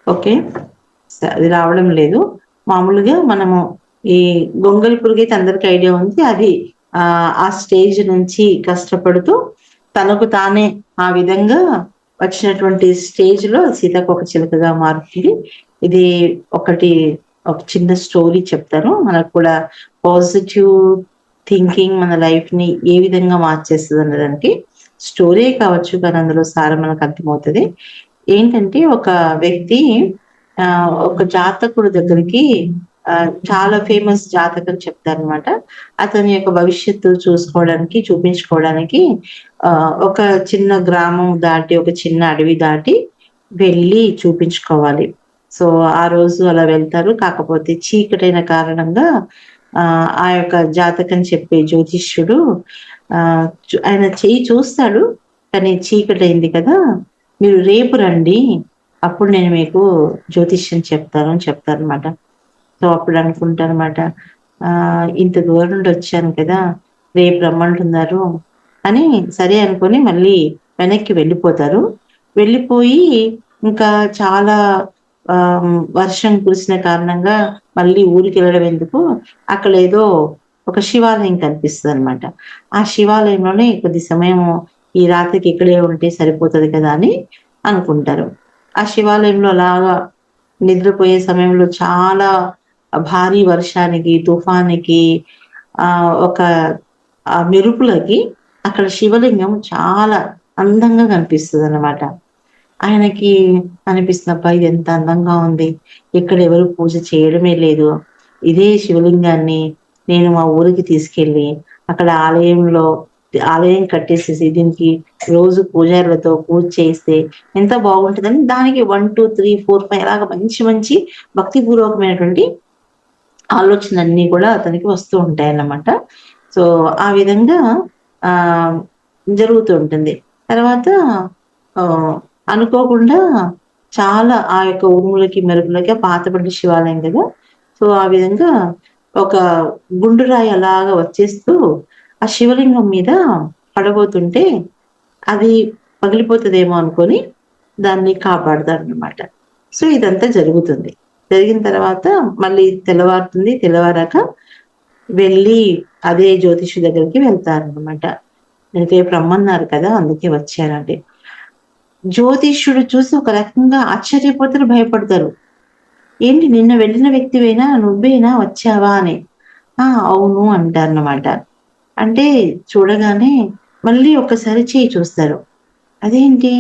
ఓకే, అది రావడం లేదు. మామూలుగా మనము ఈ గొంగలి పురుగు అయితే అందరికి ఐడియా ఉంది. అది ఆ స్టేజ్ నుంచి కష్టపడుతూ తనకు తానే ఆ విధంగా వచ్చినటువంటి స్టేజ్ లో సీతాకోక చిలుకగా మారుతుంది. ఇది ఒక చిన్న స్టోరీ చెప్తాను. మనకు కూడా పాజిటివ్ థింకింగ్ మన లైఫ్ ని ఏ విధంగా మార్చేస్తుంది అన్నదానికి స్టోరీ కావచ్చు, కానీ అందులో సారం మనకు అర్థమవుతుంది. ఏంటంటే ఒక వ్యక్తి ఒక జాతకుడు దగ్గరికి చాలా ఫేమస్ జాతకం చెప్తారనమాట. అతని యొక్క భవిష్యత్తు చూపించుకోవడానికి ఒక చిన్న గ్రామం దాటి, ఒక చిన్న అడవి దాటి వెళ్ళి చూపించుకోవాలి. సో ఆ రోజు అలా వెళ్తారు. కాకపోతే చీకటైన కారణంగా ఆ యొక్క జాతకం చెప్పే జ్యోతిష్యుడు ఆయన చెయ్యి చూస్తాడు, కానీ చీకటైంది కదా, మీరు రేపు రండి, అప్పుడు నేను మీకు జ్యోతిష్యం చెప్తాను చెప్తారనమాట. సో అప్పుడు అనుకుంటారనమాట, ఇంత దూరం నుండి వచ్చాను కదా, రేపు రమ్మంటున్నారు అని సరే అనుకొని మళ్ళీ వెనక్కి వెళ్ళిపోతారు. వెళ్ళిపోయి ఇంకా చాలా వర్షం కురిసిన కారణంగా మళ్ళీ ఊరికి వెళ్ళడం ఎందుకు, అక్కడ ఏదో ఒక శివాలయం కనిపిస్తుంది అనమాట. ఆ శివాలయంలోనే కొద్ది సమయం ఈ రాత్రికి ఇక్కడే ఉంటే సరిపోతుంది కదా అని అనుకుంటారు. ఆ శివాలయంలో అలాగా నిద్రపోయే సమయంలో చాలా భారీ వర్షానికి, తుఫానికి, ఒక మెరుపులకి అక్కడ శివలింగం చాలా అందంగా కనిపిస్తుంది అన్నమాట. ఆయనకి అనిపిస్తున్నప్ప ఇది ఎంత అందంగా ఉంది, ఇక్కడ ఎవరు పూజ చేయడమే లేదు, ఇదే శివలింగాన్ని నేను మా ఊరికి తీసుకెళ్ళి అక్కడ ఆలయం కట్టేసేసి దీనికి రోజు పూజారులతో పూజ చేస్తే ఎంత బాగుంటుందని దానికి 1 2 3 4 5 అలాగా మంచి మంచి భక్తిపూర్వకమైనటువంటి ఆలోచనలన్నీ కూడా అతనికి వస్తూ ఉంటాయి అన్నమాట. సో ఆ విధంగా జరుగుతూ ఉంటుంది. తర్వాత అనుకోకుండా చాలా ఆ యొక్క ఉరుములకి మెరుపులకి పాతబడి శివాలయం కదా, సో ఆ విధంగా ఒక గుండురాయి అలాగా వచ్చేస్తూ ఆ శివలింగం మీద పడబోతుంటే అది పగిలిపోతుందేమో అనుకొని దాన్ని కాపాడుతారు అనమాట. సో ఇదంతా జరుగుతుంది. జరిగిన తర్వాత మళ్ళీ తెల్లవారుతుంది. తెల్లవారాక వెళ్ళి అదే జ్యోతిషు దగ్గరికి వెళ్తారనమాట. నేను రేపు రమ్మన్నారు కదా, అందుకే వచ్చానంటే జ్యోతిష్యుడు చూసి ఒక రకంగా ఆశ్చర్యపోతారు, భయపడతారు. ఏంటి నిన్న వెళ్ళిన వ్యక్తివేనా, నువ్వేనా వచ్చావా అని. అవును అంటారన్నమాట. అంటే చూడగానే మళ్ళీ ఒక్కసారి చేయి చూస్తారు. అదేంటి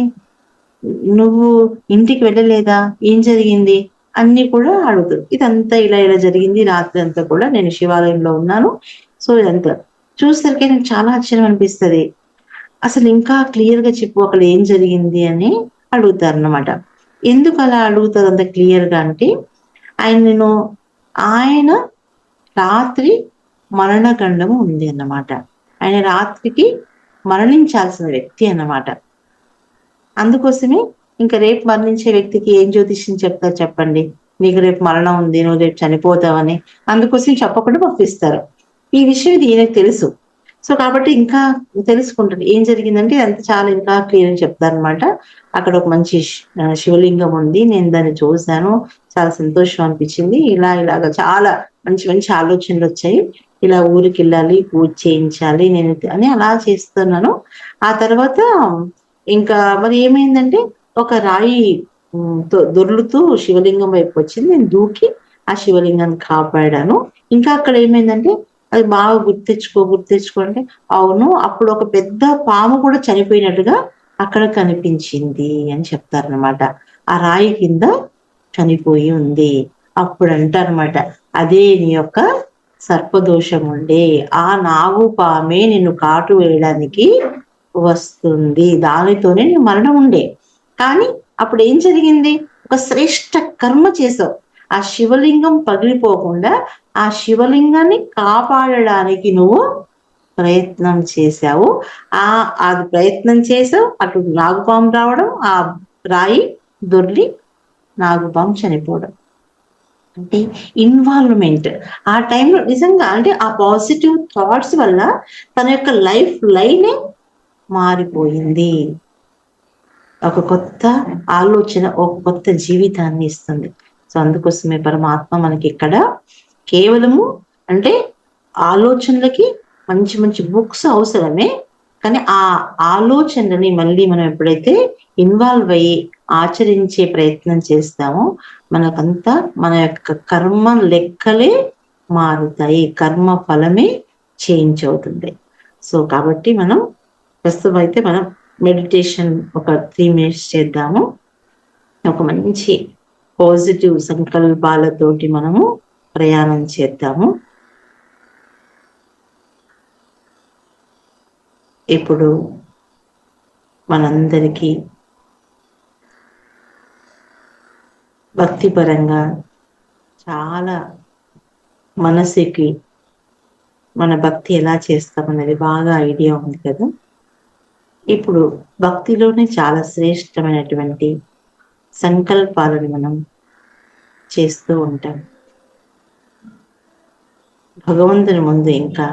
నువ్వు ఇంటికి వెళ్ళలేదా, ఏం జరిగింది అన్ని కూడా అడుగుతారు. ఇదంతా ఇలా జరిగింది, రాత్రి అంతా కూడా నేను శివాలయంలో ఉన్నాను. సో ఇదంతా చూసరికి నాకు చాలా ఆశ్చర్యం అనిపిస్తుంది. అసలు ఇంకా క్లియర్ గా చెప్పు అక్కడ ఏం జరిగింది అని అడుగుతారు అన్నమాట. ఎందుకు అలా అడుగుతారు అంత క్లియర్ గా అంటే, ఆయన రాత్రి మరణగండము ఉంది అన్నమాట. ఆయన రాత్రికి మరణించాల్సిన వ్యక్తి అన్నమాట. అందుకోసమే ఇంకా రేపు మరణించే వ్యక్తికి ఏం జ్యోతిష్యం చెప్తారు చెప్పండి, నీకు రేపు మరణం ఉంది, నువ్వు రేపు చనిపోతావని. అందుకోసం చెప్పకుండా పంపిస్తారు. ఈ విషయం ఈయనకు తెలుసు. సో కాబట్టి ఇంకా తెలుసుకుంటారు ఏం జరిగిందంటే అంత చాలా ఇంకా క్లియర్ అని చెప్తారనమాట. అక్కడ ఒక మంచి శివలింగం ఉంది, నేను దాన్ని చూశాను, చాలా సంతోషం అనిపించింది, ఇలాగా చాలా మంచి మంచి ఆలోచనలు వచ్చాయి, ఇలా ఊరికి వెళ్ళాలి, పూజ చేయించాలి నేను అని అలా చేస్తున్నాను. ఆ తర్వాత ఇంకా మరి ఏమైందంటే ఒక రాయి దొర్లుతూ శివలింగం వైపు వచ్చింది. నేను దూకి ఆ శివలింగాన్ని కాపాడాను. ఇంకా అక్కడ ఏమైందంటే అది బాగా గుర్తెచ్చుకో అంటే అవును, అప్పుడు ఒక పెద్ద పాము కూడా చనిపోయినట్టుగా అక్కడ కనిపించింది అని చెప్తారనమాట. ఆ రాయి కింద చనిపోయి ఉంది. అప్పుడు అంటారనమాట, అదే నీ యొక్క సర్పదోషం ఉండే ఆ నాగుపామే నిన్ను కాటు వేయడానికి వస్తుంది, దానితోనే నీ మరణం ఉండే. కానీ అప్పుడు ఏం జరిగింది? ఒక శ్రేష్ట కర్మ చేసావు. ఆ శివలింగం పగిలిపోకుండా ఆ శివలింగాన్ని కాపాడడానికి నువ్వు ప్రయత్నం చేశావు. అది ప్రయత్నం చేసావు, అటు నాగుపాము రావడం, ఆ రాయి దొర్లి నాగుపాము చనిపోవడం. అంటే ఇన్వాల్వ్మెంట్ ఆ టైంలో నిజంగా, అంటే ఆ పాజిటివ్ థాట్స్ వల్ల తన యొక్క లైఫ్ లైనే మారిపోయింది. ఒక కొత్త ఆలోచన, ఒక కొత్త జీవితాన్ని ఇస్తుంది. సో అందుకోసమే పరమాత్మ మనకి ఇక్కడ కేవలము అంటే ఆలోచనలకి మంచి మంచి బుక్స్ అవసరమే, కానీ ఆ ఆలోచనని మళ్ళీ మనం ఎప్పుడైతే ఇన్వాల్వ్ అయ్యి ఆచరించే ప్రయత్నం చేస్తామో మనకంతా మన యొక్క కర్మ లెక్కలే మారుతాయి, కర్మ ఫలమే చేంజ్ అవుతుంది. సో కాబట్టి మనం ప్రస్తుతం అయితే మనం మెడిటేషన్ ఒక 3 minutes చేద్దాము. ఒక మంచి పాజిటివ్ సంకల్పాలతోటి మనము ప్రయాణం చేద్దాము. ఇప్పుడు మనందరికీ భక్తిపరంగా చాలా మనసుకి మన భక్తి ఎలా చేస్తామనేది బాగా ఐడియా ఉంది కదా. ఇప్పుడు భక్తిలోనే చాలా శ్రేష్టమైనటువంటి సంకల్పాలను మనం చేస్తూ ఉంటాం. భగవంతుని ముందు ఇంకా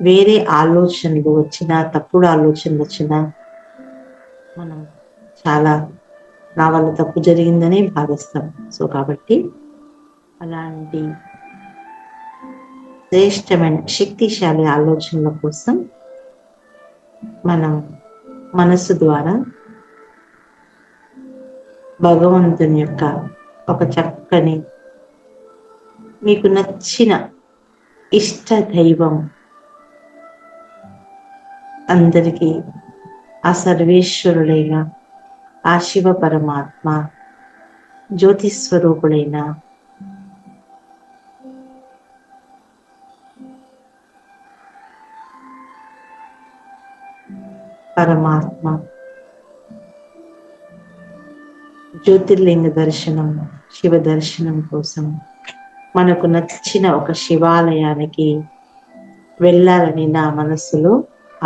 వేరే ఆలోచనలు వచ్చినా, తప్పుడు ఆలోచనలు వచ్చినా మనం చాలా నా వల్ల తప్పు జరిగిందని భావిస్తాం. సో కాబట్టి అలాంటి శ్రేష్టమైన శక్తిశాలి ఆలోచనల కోసం మనం మనస్సు ద్వారా భగవంతుని యొక్క ఒక చక్కని మీకు నచ్చిన ఇష్ట దైవం, అందరికీ ఆ సర్వేశ్వరుడైన ఆ శివ పరమాత్మ, జ్యోతిస్వరూపుడైన పరమాత్మ జ్యోతిర్లింగ దర్శనం, శివ దర్శనం కోసం మనకు నచ్చిన ఒక శివాలయానికి వెళ్ళాలని నా మనస్సులో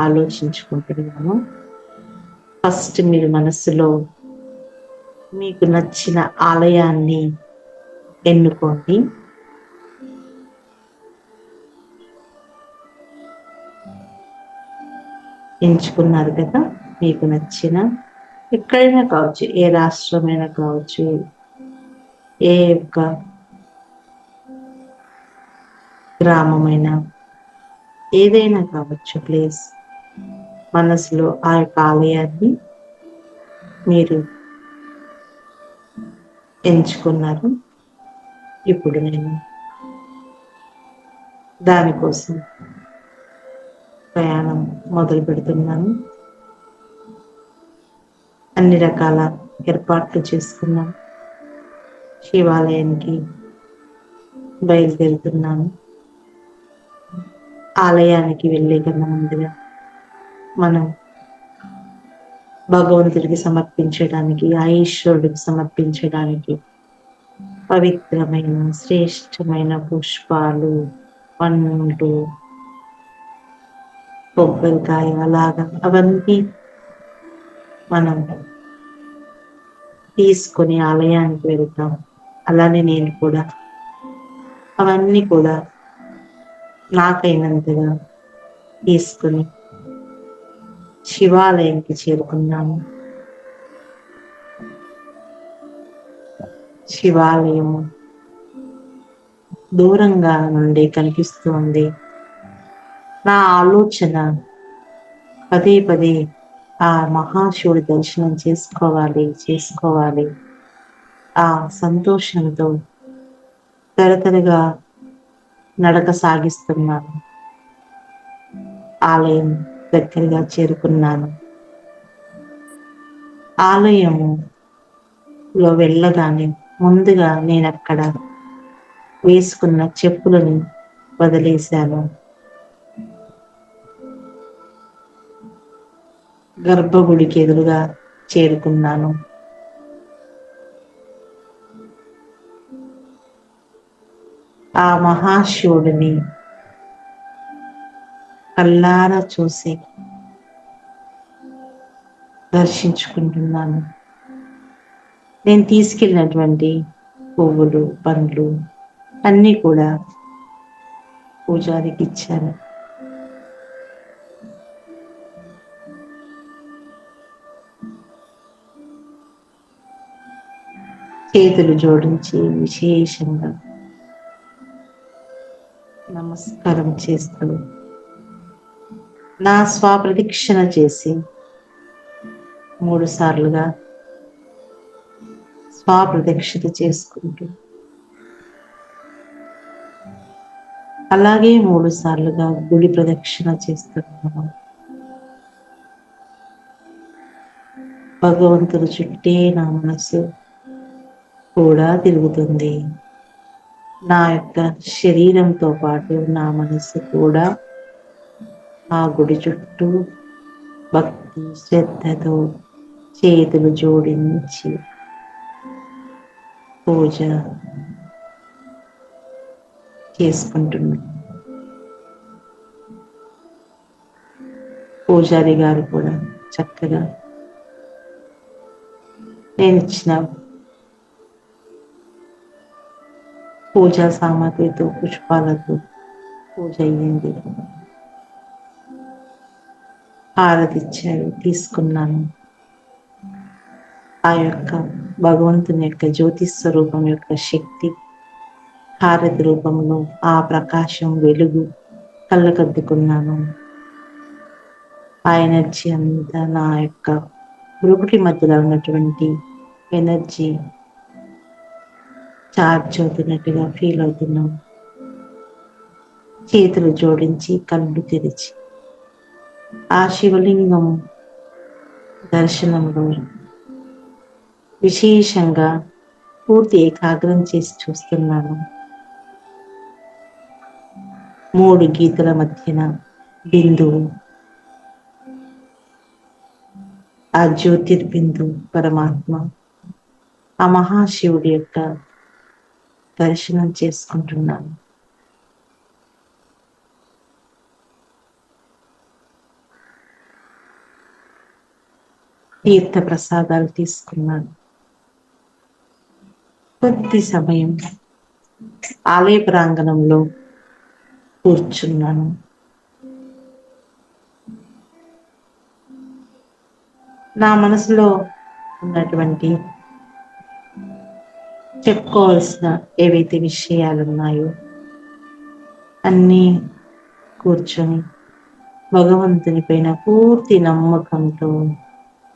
ఆలోచించుకుంటున్నాను. ఫస్ట్ మీరు మనస్సులో మీకు నచ్చిన ఆలయాన్ని ఎన్నుకోండి. ఎంచుకున్నారు కదా, మీకు నచ్చిన ఎక్కడైనా కావచ్చు, ఏ రాష్ట్రమైనా కావచ్చు, ఏ యొక్క గ్రామమైనా, ఏదైనా కావచ్చు ప్లేస్. మనసులో ఆ యొక్క ఆలయాన్ని మీరు ఎంచుకున్నారు. ఇప్పుడు నేను దానికోసం ప్రయాణం మొదలు పెడుతున్నాను. అన్ని రకాల ఏర్పాట్లు చేసుకున్నాం. శివాలయానికి బయలుదేరుతున్నాను. ఆలయానికి వెళ్ళే కన్నా ముందుగా మనం భగవంతుడికి సమర్పించడానికి, ఆ ఈశ్వరుడికి సమర్పించడానికి పవిత్రమైన శ్రేష్టమైన పుష్పాలు, పండ్లు, కొబ్బరికాయ, అలాగా అవన్నీ మనం తీసుకొని ఆలయానికి వెళ్తాం. అలానే నేను కూడా అవన్నీ కూడా నాకైనంతగా తీసుకుని శివాలయంకి చేరుకున్నాము. శివాలయము దూరంగా నుండి కనిపిస్తుంది. నా ఆలోచన పదే పదే ఆ మహాశివుడి దర్శనం చేసుకోవాలి ఆ సంతోషంతో తరతరగా నడక సాగిస్తున్నాను. ఆలయం దగ్గరగా చేరుకున్నాను. ఆలయంలో వెళ్ళగానే ముందుగా నేను అక్కడ వేసుకున్న చెప్పులని వదిలేశాను. గర్భగుడికి ఎదురుగా చేరుకున్నాను. ఆ మహాశివుడిని కళ్ళారా చూసి దర్శించుకుంటున్నాను. నేను తీసుకెళ్ళినటువంటి పువ్వులు, పండ్లు అన్నీ కూడా పూజారికి ఇచ్చాను. చేతులు జోడించి విశేషంగా నమస్కారం చేస్తూ నా స్వప్రదక్షిణ చేసి 3 సార్లుగా స్వప్రదక్షిణ చేసుకుంటూ అలాగే 3 సార్లుగా గుడి ప్రదక్షిణ చేస్తున్నాను. భగవంతుడి చుట్టే నా మనసు కూడా తిరుగుతుంది. నా యొక్క శరీరంతో పాటు నా మనసు కూడా ఆ గుడి చుట్టూ భక్తి శ్రద్ధతో చేతులు జోడించి పూజ చేసుకుంటున్నాను. పూజారి గారు కూడా చక్కగా నేను ఇచ్చిన పూజా సామాగ్రితో పుష్పాలతో పూజ అయ్యింది. హారతి ఇచ్చారు, తీసుకున్నాను. ఆ యొక్క భగవంతుని యొక్క జ్యోతి స్వరూపం యొక్క శక్తి హారతి రూపంలో ఆ ప్రకాశం వెలుగు కళ్ళకద్దుకున్నాను. ఆ ఎనర్జీ అంతా నా యొక్క గురుకుటి మధ్యలో ఉన్నటువంటి ఎనర్జీ చార్జ్ అవుతున్నట్టుగా ఫీల్ అవుతున్నాం. చేతులు జోడించి కళ్ళు తెరిచి ఆ శివలింగం దర్శనంలో విశేషంగా పూర్తి ఏకాగ్రం చేసి చూస్తున్నాను. 3 గీతల మధ్యన బిందువు, ఆ జ్యోతిర్బిందు పరమాత్మ ఆ మహాశివుడి యొక్క దర్శనం చేసుకుంటున్నాను. తీర్థ ప్రసాదాలు తీసుకున్నాను. కొద్ది సమయం ఆలయ ప్రాంగణంలో కూర్చున్నాను. నా మనసులో ఉన్నటువంటి చెప్పుకోవాల్సిన ఏవైతే విషయాలు ఉన్నాయో అన్నీ కూర్చొని భగవంతుని పైన పూర్తి నమ్మకంతో,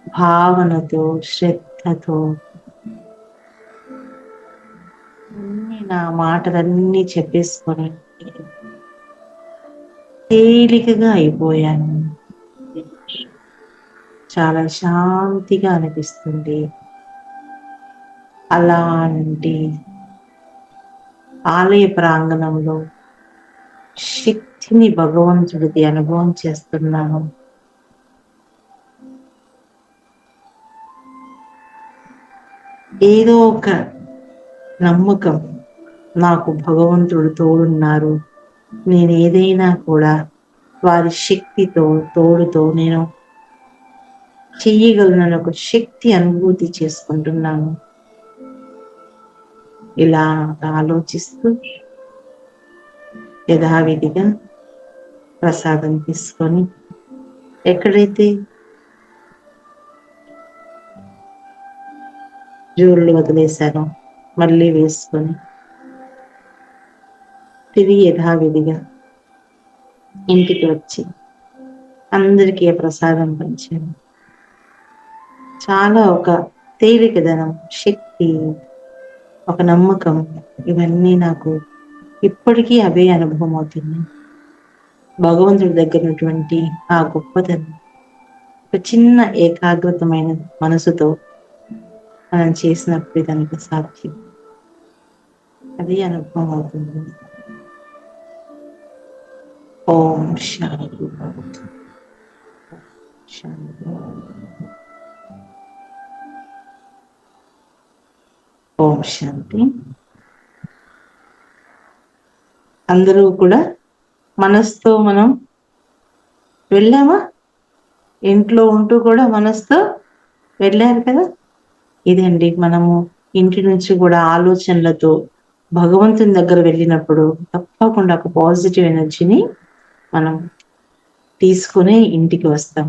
భావనతో, శ్రద్ధతో అన్ని నా మాటలన్నీ చెప్పేసుకొని తేలికగా అయిపోయాను. చాలా శాంతిగా అనిపిస్తుంది. అలాంటి ఆలయ ప్రాంగణంలో శక్తిని భగవంతుడిది అనుభవం చేస్తున్నాను. ఏదో ఒక నమ్మకం, నాకు భగవంతుడు తోడున్నారు, నేను ఏదైనా కూడా వారి శక్తితో తోడుతో నేను చెయ్యగలను ఒక శక్తి అనుభూతి చేసుకుంటున్నాను. ఇలా ఆలోచిస్తూ యథావిధిగా ప్రసాదం తీసుకొని ఎక్కడైతే జోళ్ళు వదిలేశానో మళ్ళీ వేసుకొని తిరిగి యథావిధిగా ఇంటికి వచ్చి అందరికీ ప్రసాదం పంచాను. చాలా ఒక తేలికదనం, శక్తి, ఒక నమ్మకం, ఇవన్నీ నాకు ఇప్పటికీ అవే అనుభవం అవుతుంది. భగవంతుడి దగ్గర ఉన్నటువంటి ఆ గొప్పతనం ఒక చిన్న ఏకాగ్రతమైన మనసుతో మనం చేసినప్పుడు దానికి సాధ్యం. అది అనుభవం అవుతుంది. ఓం శాంతి. శాంతి. ఓం శాంతి. అందరూ కూడా మనసుతో మనం వెళ్ళామా? ఇంట్లో ఉంటూ కూడా మనసుతో వెళ్ళారు కదా. ఇదండి, మనము ఇంటి నుంచి కూడా ఆలోచనలతో భగవంతుని దగ్గర వెళ్ళినప్పుడు తప్పకుండా ఒక పాజిటివ్ ఎనర్జీని మనం తీసుకుని ఇంటికి వస్తాం.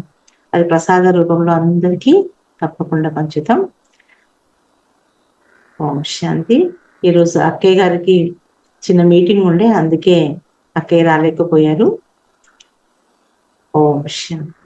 అది ప్రసాద రూపంలో అందరికీ తప్పకుండా పంచుతాం. ఓం శాంతి. ఈరోజు అక్కయ్య గారికి చిన్న మీటింగ్ ఉండే, అందుకే అక్కయ్య రాలేకపోయారు. ఓం శాంతి.